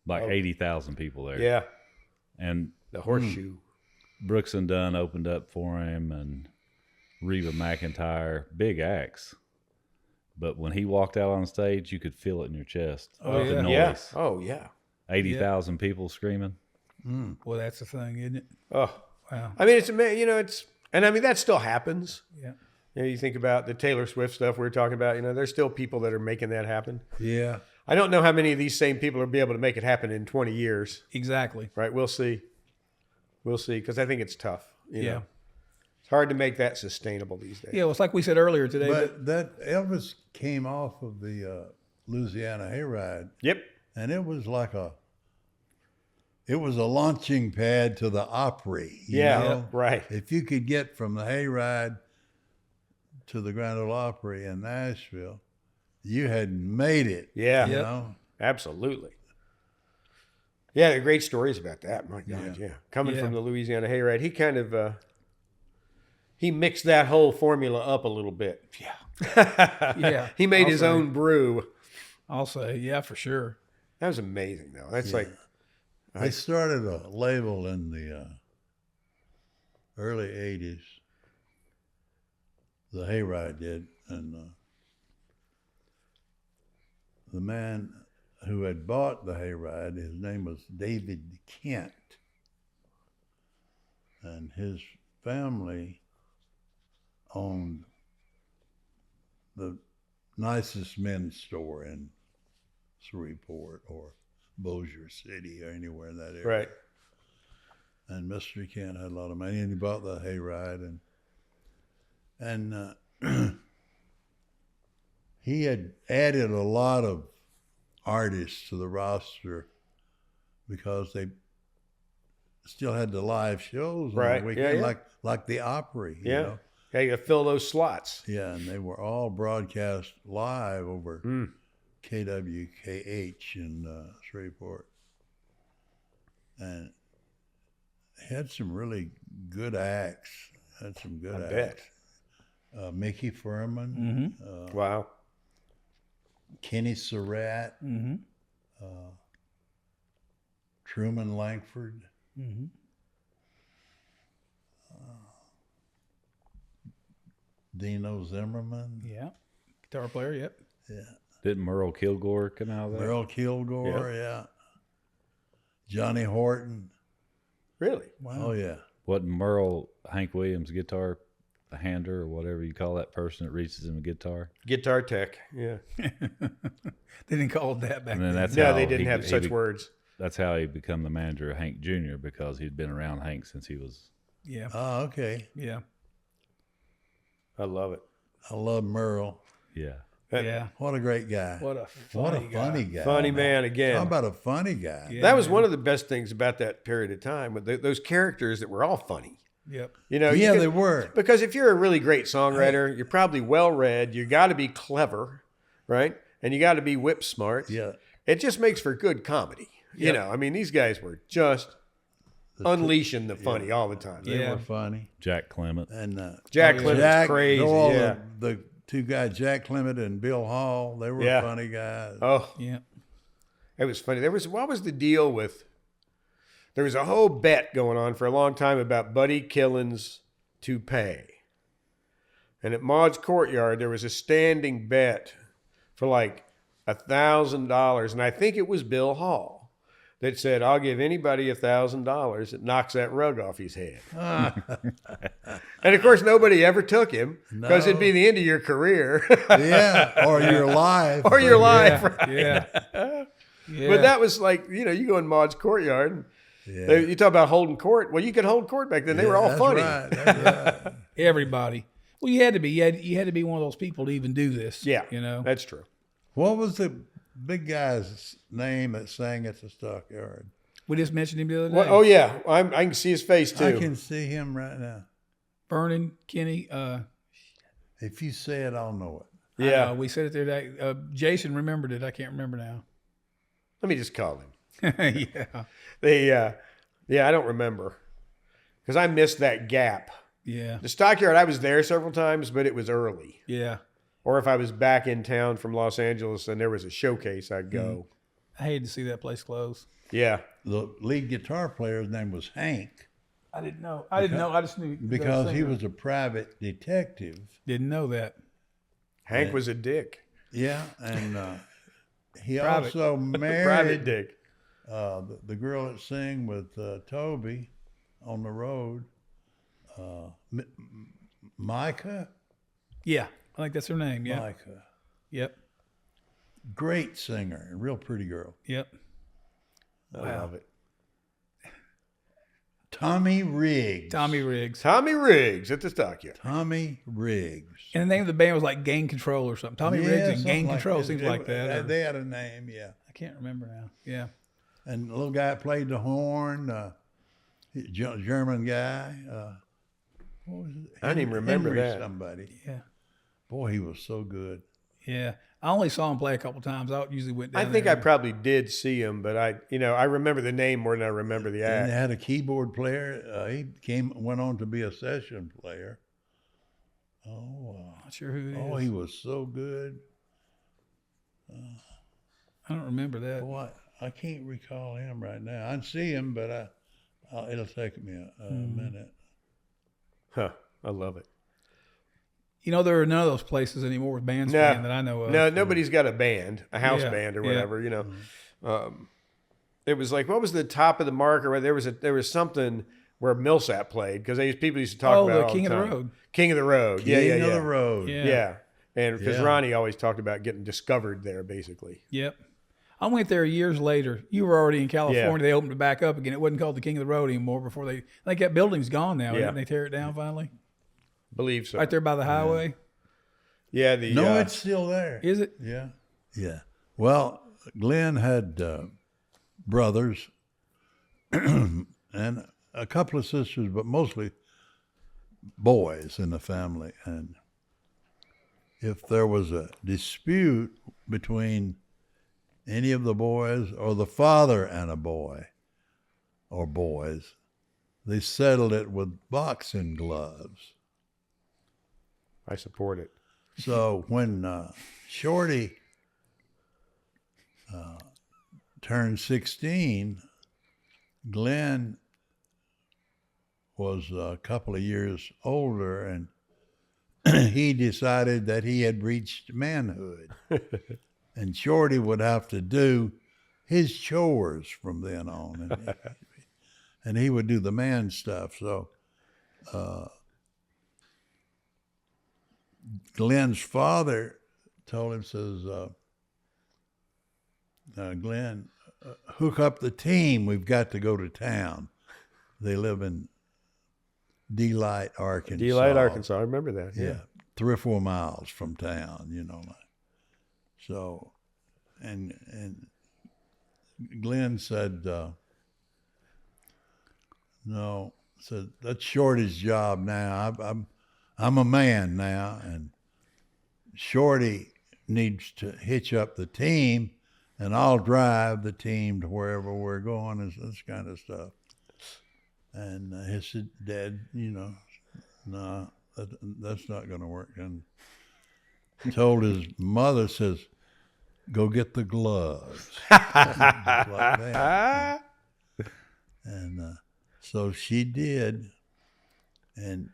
80,000 people there. Yeah. And The horseshoe. Brooks and Dunn opened up for him, and Reba McEntire, big acts. But when he walked out on stage, you could feel it in your chest. Oh, The yeah. noise. Yeah. Oh, yeah. 80,000 people screaming. Well, that's the thing, isn't it? Oh, Wow. I mean, it's amazing. And I mean, that still happens. Yeah. You think about the Taylor Swift stuff we were talking about. There's still people that are making that happen. Yeah. I don't know how many of these same people will be able to make it happen in 20 years. Exactly. Right? We'll see. We'll see, because I think it's tough. You Yeah. know? It's hard to make that sustainable these days. Yeah, well, it's like we said earlier today. But that Elvis came off of the Louisiana Hayride, Yep. and it was like a launching pad to the Opry. you Yeah. know? Right. If you could get from the Hayride to the Grand Ole Opry in Nashville, you had made it. Yeah. You Yep. know? Absolutely. Yeah, there are great stories about that. My God, yeah. Coming Yeah. from the Louisiana Hayride, he kind of he mixed that whole formula up a little bit. Yeah. Yeah. He made I'll his say. own brew. I'll say, yeah, for sure. That was amazing, though. That's like, They started a label in the early 80s. The Hayride did. And the man who had bought the Hayride, his name was David Kent. and his family owned the nicest men's store in Shreveport or Bossier City or anywhere in that area. Right. And Mr. Kent had a lot of money, and he bought the hayride, and he had added a lot of artists to the roster because they still had the live shows on Right. the weekend, Yeah. like the Opry. You Yeah. know? Yeah, you got to fill those slots. Yeah, and they were all broadcast live over KWKH in Shreveport. And had some really good acts. Had some good acts. Bet. Mickey Furman, Wow. Kenny Surratt, Truman Langford, Dino Zimmerman. Yeah. Guitar player, yep. Yeah. Didn't Merle Kilgore come out of there? Merle Kilgore, yeah. Johnny Horton. Really? Wow. Oh, yeah. Wasn't Merle Hank Williams guitar hander or whatever you call that person that reaches him a guitar? Guitar tech. Yeah. They didn't call it that back And then then. that's No, how they didn't he- have he such be- words. That's how he became the manager of Hank Jr. because he'd been around Hank since he was. Yeah. Oh, okay. Yeah. I love it. I love Merle. Yeah. Yeah. What a great guy. What a What a funny funny guy. guy. Funny man How again. about a funny guy? Yeah, That was man. one of the best things about that period of time with those characters that were all funny. Yep. You know, Yeah, you could- they were. Because if you're a really great songwriter, you're probably well read. You got to be clever, right? And you got to be whip smart. Yeah. It just makes for good comedy. You Yep. know, I mean, these guys were just unleashing the funny all the time. They Yeah. were funny. Jack Clement. And Jack Oh, yeah. Clement's Jack, crazy. all Yeah. the two guys, Jack Clement and Bill Hall, they were Yeah. funny guys. Oh, Yeah. it was funny. What was the deal with? There was a whole bet going on for a long time about Buddy Killen's toupee, and at Maud's Courtyard there was a standing bet for like $1,000, and I think it was Bill Hall that said, "I'll give anybody $1,000 that knocks that rug off his head." And of course, nobody ever took him because it'd be the end of your career. Yeah, or your life. Or your life. Yeah. Yeah. Yeah. But that was like, you know, you go in Maud's Courtyard, and Yeah. you talk about holding court. Well, you could hold court back then. They were all That's funny. Right. That's right. Everybody. Well, you had to be. You had to be one of those people to even do this. Yeah, You know. that's true. What was the big guy's name that sang at the Stockyard? We just mentioned him the other day. Well, oh yeah, I can see his face too. I can see him right now. Vernon, Kenny. If you say it, I'll know it. Yeah, We said it the other day. Jason remembered it. I can't remember now. let me just call him. Yeah. Yeah, I don't remember because I missed that gap. Yeah. The Stockyard, I was there several times, but it was early. Yeah. Or if I was back in town from Los Angeles and there was a showcase, I'd go. I hated to see that place close. Yeah, The lead guitar player's name was Hank I didn't know. I didn't know. I just knew because he was a private detective. Didn't know that. Hank was a dick, Yeah, and he Private. also private married dick. the girl that sang with Toby on the road, Micah. Yeah. I think that's her name. Yeah. Micah, Yep. great singer, a real pretty girl. Yep. I love it. Tommy Riggs. Tommy Riggs. Tommy Riggs at the Stockyard. Tommy Riggs. And the name of the band was like Gang Control or something. Tommy Riggs and something Gang like Control that. seems like that. or- They had a name, yeah. I can't remember now. Yeah. And the little guy that played the horn, German guy. What was it? I didn't even remember Henry that. Somebody. Yeah. Boy, he was so good. Yeah. I only saw him play a couple times. I usually went down I think there. I probably did see him, but I remember the name more than I remember the And act. they had a keyboard player. He went on to be a session player. Not sure who it is. He was so good. I don't remember that. Boy, I can't recall him right now. I see him, but it'll take me a minute. Huh. I love it. You know, there are none of those places anymore with bands No. playing that I know of. No, nobody's got a band, a house Yeah, band or yeah. whatever, you know. It was like, what was the top of the mark or there was something where Millsap played, because people used to talk about it all King the of the time. Road. King of the Road. King of the Road. Yeah. And because Yeah. Ronnie always talked about getting discovered there, basically. Yep. I went there years later. You were already in California. Yeah. They opened it back up again. It wasn't called the King of the Road anymore before I think that building's gone now. Yeah. Didn't they tear it down finally? Believe so. Right there by the highway. Yeah. No, it's still there. Is it? Yeah. Yeah. Well, Glenn had brothers and a couple of sisters, but mostly boys in the family. And if there was a dispute between any of the boys or the father and a boy or boys, they settled it with boxing gloves. I support it. So when Shorty turned 16, Glenn was a couple of years older, and he decided that he had reached manhood. And Shorty would have to do his chores from then on. And he would do the man stuff. So Glenn's father told him, says, Glenn, hook up the team. We've got to go to town. They live in Delight, Arkansas. Delight, Arkansas. I remember that. Yeah, 3 or 4 miles from town, you know. So, and Glenn said, no, said, that's Shorty's job now. I'm a man now, and Shorty needs to hitch up the team, and I'll drive the team to wherever we're going, and this kind of stuff. And his dad, you know, no, that's not going to work. And told his mother, says, go get the gloves. Just like that. And so she did. And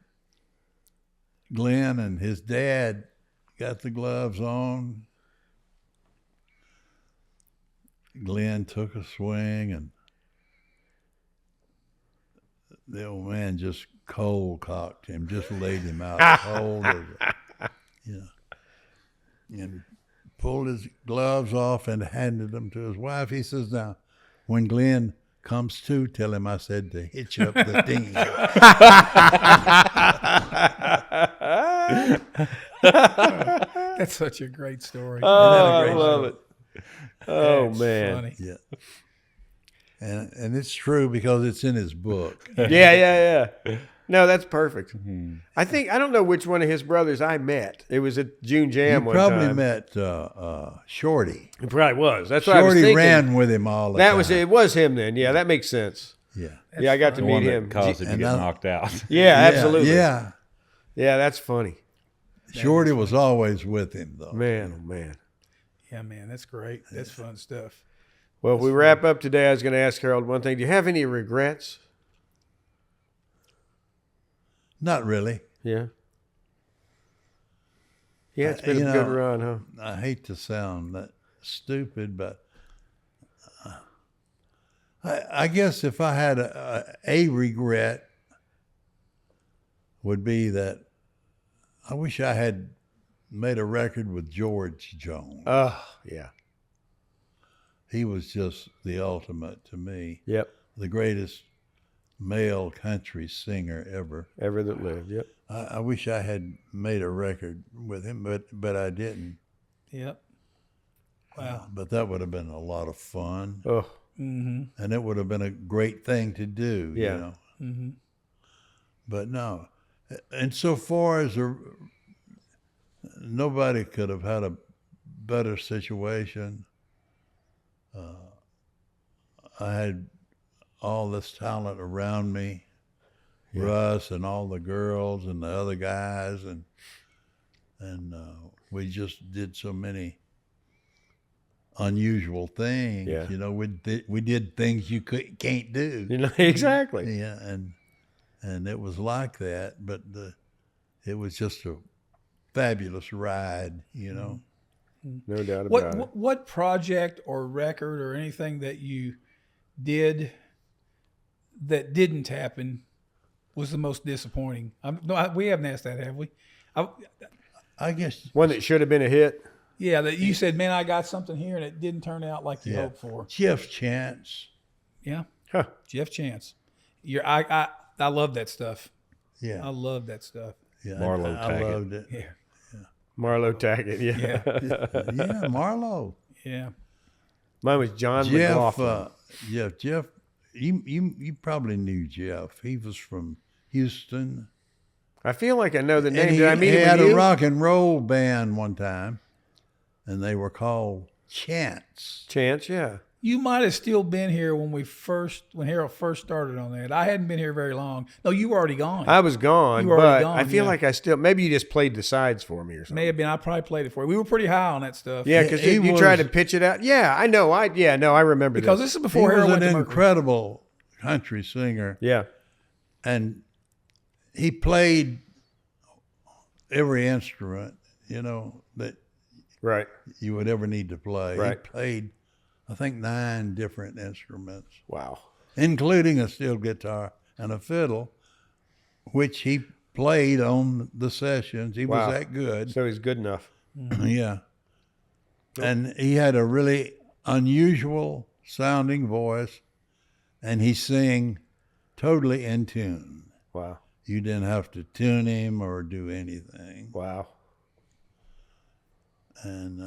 Glenn and his dad got the gloves on. Glenn took a swing, and the old man just cold cocked him, just laid him out cold as and pulled his gloves off and handed them to his wife. He says, now, when Glenn comes to, tell him I said to hitch up the team. That's such a great story. I love it. Oh, That's man. funny. Yeah. And it's true because it's in his book. Yeah. No, that's perfect. I don't know which one of his brothers I met. It was at June Jam You one probably time. met Shorty. It probably was. That's what I was Shorty thinking. ran with him all the time. It was him then. Yeah, that makes sense. Yeah. Yeah, I got to The meet one that him. caused him to And get that- knocked out. Yeah, absolutely. Yeah. Yeah, that's funny. Shorty was always with him, though. Man, oh man. Yeah, man, that's great. That's fun stuff. Well, if we wrap up today, I was going to ask Harold one thing. Do you have any regrets? Not really. Yeah. Yeah, it's been You a good know, run, huh? I hate to sound that stupid, but I guess if I had a regret would be that I wish I had made a record with George Jones. Oh, yeah. He was just the ultimate to me. Yep. The greatest male country singer ever. Ever that lived. Yep. I wish I had made a record with him, but I didn't. Yep. Wow. But that would have been a lot of fun, Oh, and it would have been a great thing to do. Yeah. You know. But no, and so far as nobody could have had a better situation. I had all this talent around me, Russ and all the girls and the other guys, and we just did so many unusual things. Yeah. You know, we did things you can't do. you know, exactly. Yeah, and it was like that, but it was just a fabulous ride, you know. No doubt about it. What project or record or anything that you did that didn't happen was the most disappointing? We haven't asked that, have we? I guess One that should have been a hit. Yeah, that you said, man, I got something here, and it didn't turn out like you hoped for. Jeff Chance. Yeah, Huh. Jeff Chance. I love that stuff. Yeah. I love that stuff. Yeah, Marlo I Taggart. loved it. Yeah, Marlo Taggart. Yeah. yeah, Yeah, Marlo. yeah. Mine was John Jeff, McLaughlin. Jeff, you probably knew Jeff. He was from Houston. I feel like I know the name. And Did I meet he him had with a you? rock and roll band one time, and they were called Chance. Chance, yeah. You might have still been here when Harold first started on that. I hadn't been here very long. No, you were already gone. I was gone, You were already but gone, I feel yeah. like I still, maybe you just played the sides for me or something. May have been. I probably played it for you. We were pretty high on that stuff. Yeah, because He you tried to was- pitch it out. Yeah, I know. I remember because this. this is He before was Harold an went to Mercury. incredible country singer, Yeah. and he played every instrument, that Right. you would ever need to play. Right. He played, I think, 9 different instruments, Wow. including a steel guitar and a fiddle, which he played on the sessions. He Wow. was that good. So he's good enough. Yeah. And he had a really unusual sounding voice, and he sang totally in tune. Wow. You didn't have to tune him or do anything. Wow. And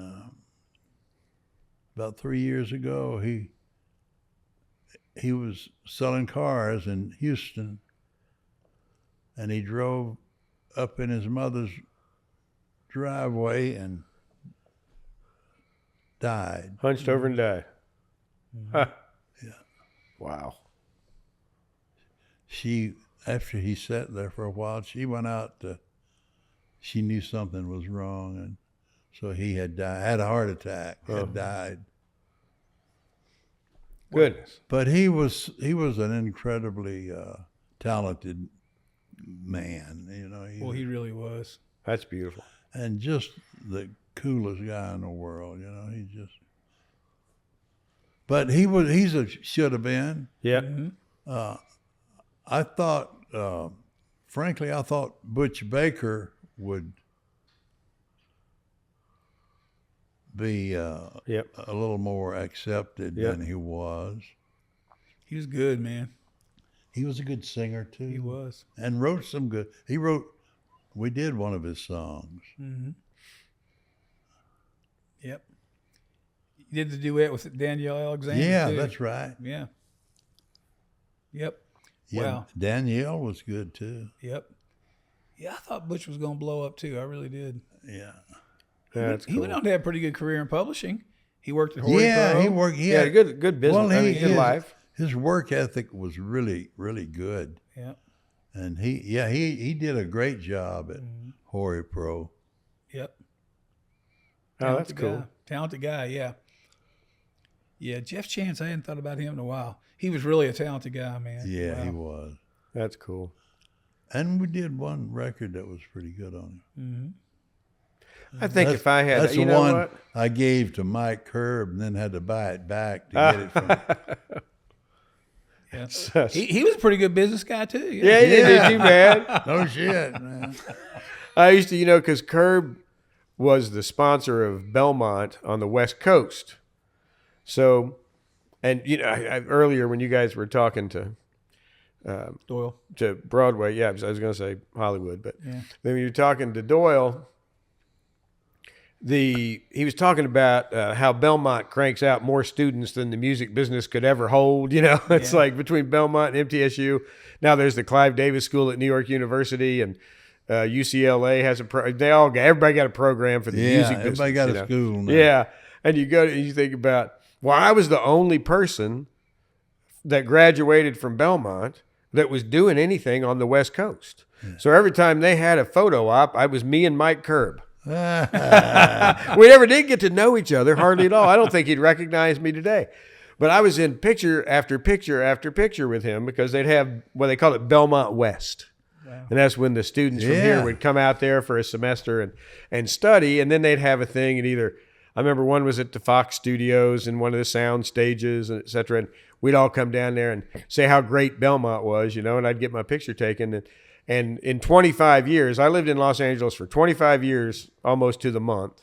about 3 years ago, he was selling cars in Houston, and he drove up in his mother's driveway and died. Hunched over and died. Huh. Yeah. Wow. After he sat there for a while, she went out she knew something was wrong, and so he had died, had a heart attack, had died. Goodness. But he was an incredibly talented man, Well, he really was. That's beautiful. and just the coolest guy in the world. He just. But he's a should have been. Yeah. I thought, frankly, I thought Butch Baker would be Yep. a little more accepted Yep. than he was. He was good, man. He was a good singer too. He was. And wrote some good. We did one of his songs. Yep. You did the duet with Danielle Alexander. Yeah, too. that's right. Yeah. Yep. Yeah, Wow. Danielle was good too. Yep. Yeah, I thought Butch was going to blow up too. I really did. Yeah. That's He cool. went on to have a pretty good career in publishing. He worked at Horry Yeah, Pro. he worked. He Yeah, had, good business. well, good life. His work ethic was really, really good, Yeah. and he did a great job at Horry Pro. Yep. Oh, that's Talented cool. guy. Talented guy, yeah. Yeah, Jeff Chance, I hadn't thought about him in a while. He was really a talented guy, man. Yeah, Wow. he was. That's cool. And we did one record that was pretty good on him. I think if I had, That's you the know one what? I gave to Mike Curb and then had to buy it back to get it from. Yeah. He was a pretty good business guy too. Yeah, he did too bad. No shit, man. I used to, because Curb was the sponsor of Belmont on the West Coast. So, and earlier when you guys were talking to Doyle. Broadway, yeah, I was going to say Hollywood, but Yeah. then when you were talking to Doyle, he was talking about how Belmont cranks out more students than the music business could ever got it's like between Belmont and MTSU. Now there's the Clive Davis School at New York University, and UCLA has everybody got a program for the music business. Everybody got a school now. Yeah, and you think about, well, I was the only person that graduated from Belmont that was doing anything on the West Coast. So every time they had a photo op, I was me and Mike Curb. We never did get to know each other hardly at all. I don't think he'd recognize me today. But I was in picture after picture after picture with him because they'd have what they call it Belmont West. Wow. And that's when the students from here would come out there for a semester and study. And then they'd have a thing at either I remember one was at the Fox Studios and one of the sound stages, and et cetera. And we'd all come down there and say how great Belmont was, and I'd get my picture taken. And in 25 years, I lived in Los Angeles for 25 years, almost to the month,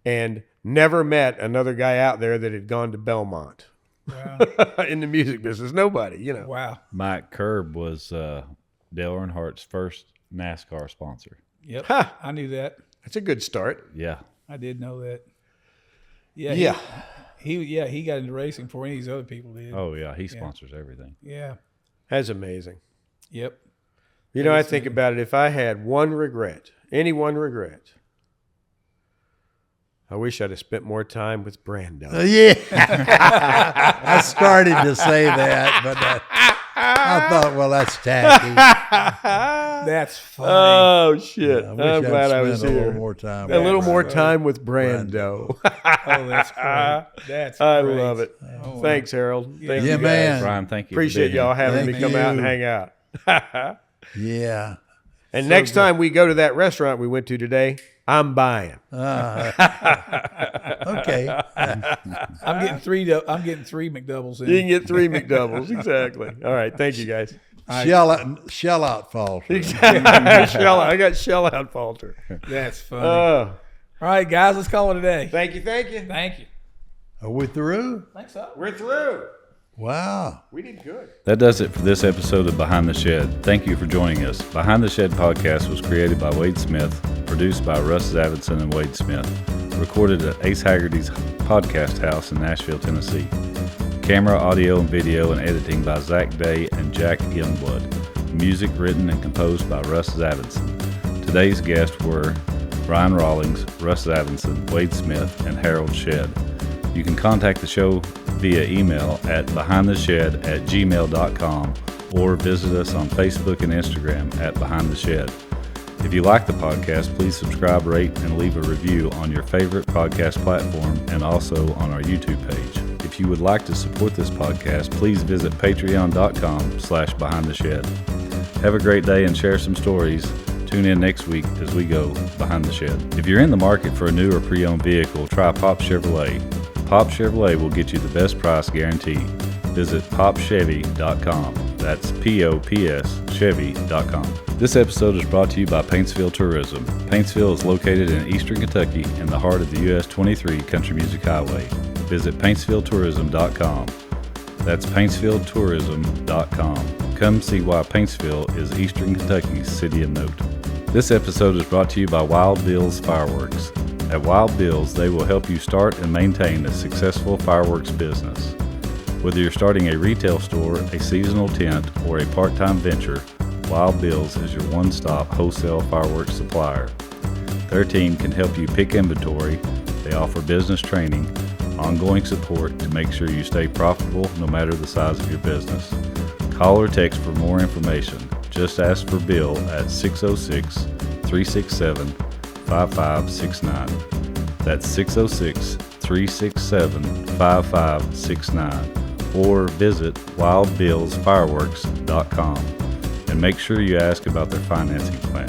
and never met another guy out there that had gone to Belmont. Wow. In the music business. Nobody, Wow. Mike Curb was Dale Earnhart's first NASCAR sponsor. Yep. Ha! I knew that. That's a good start. Yeah. I did know that. Yeah. Yeah. He got into racing before any of these other people did. Oh, yeah. He sponsors everything. Yeah. That's amazing. Yep. I think about it. If I had one regret, any one regret, I wish I'd have spent more time with Brando. Yeah. I started to say that, but I thought, well, that's tacky. That's funny. Oh, shit. I I'm wish I'd glad I was spent a here. little more time. A little more Brando. time with Brando. Oh, that's great. That's I great. love it. Oh, Thanks, Harold. Thank Yeah, you guys. man. Brian, thank you. Appreciate y'all having Thank me come out and you. hang out. Yeah. And next time we go to that restaurant we went to today, I'm buying. Okay. I'm getting three McDoubles in. You can get 3 McDoubles. Exactly. All right. Thank you, guys. Shell out falls. I got shell out falter. That's funny. Oh, All right, guys, let's call it a day. thank you. Thank you. Are we through? I think so. We're through. Wow. We did good. That does it for this episode of Behind the Shed. Thank you for joining us. Behind the Shed podcast was created by Wade Smith, produced by Russ Zavitson and Wade Smith, recorded at Ace Haggerty's podcast house in Nashville, Tennessee. Camera, audio, and video and editing by Zach Day and Jack Youngblood. Music written and composed by Russ Zavitson. Today's guests were Brian Rawlings, Russ Zavitson, Wade Smith, and Harold Shedd. You can contact the show via email at behindtheshedd@gmail.com or visit us on Facebook and Instagram at Behind the Shed. If you like the podcast, please subscribe, rate, and leave a review on your favorite podcast platform and also on our YouTube page. If you would like to support this podcast, please visit patreon.com/behindtheshed. Have a great day and share some stories. Tune in next week as we go Behind the Shed. If you're in the market for a new or pre-owned vehicle, try Pop Chevrolet. Pop Chevrolet will get you the best price guarantee. Visit popchevy.com. That's POPS Chevy.com. This episode is brought to you by Paintsville Tourism. Paintsville is located in eastern Kentucky in the heart of the US 23 Country Music Highway. Visit paintsvilletourism.com. That's paintsvilletourism.com. Come see why Paintsville is eastern Kentucky's city of note. This episode is brought to you by Wild Bill's Fireworks. At Wild Bill's, they will help you start and maintain a successful fireworks business. Whether you're starting a retail store, a seasonal tent, or a part-time venture, Wild Bill's is your one-stop wholesale fireworks supplier. Their team can help you pick inventory. They offer business training, ongoing support to make sure you stay profitable no matter the size of your business. Call or text for more information. Just ask for Bill at 606-367-5569. That's 606-367-5569. Or visit wildbillsfireworks.com and make sure you ask about their financing plan.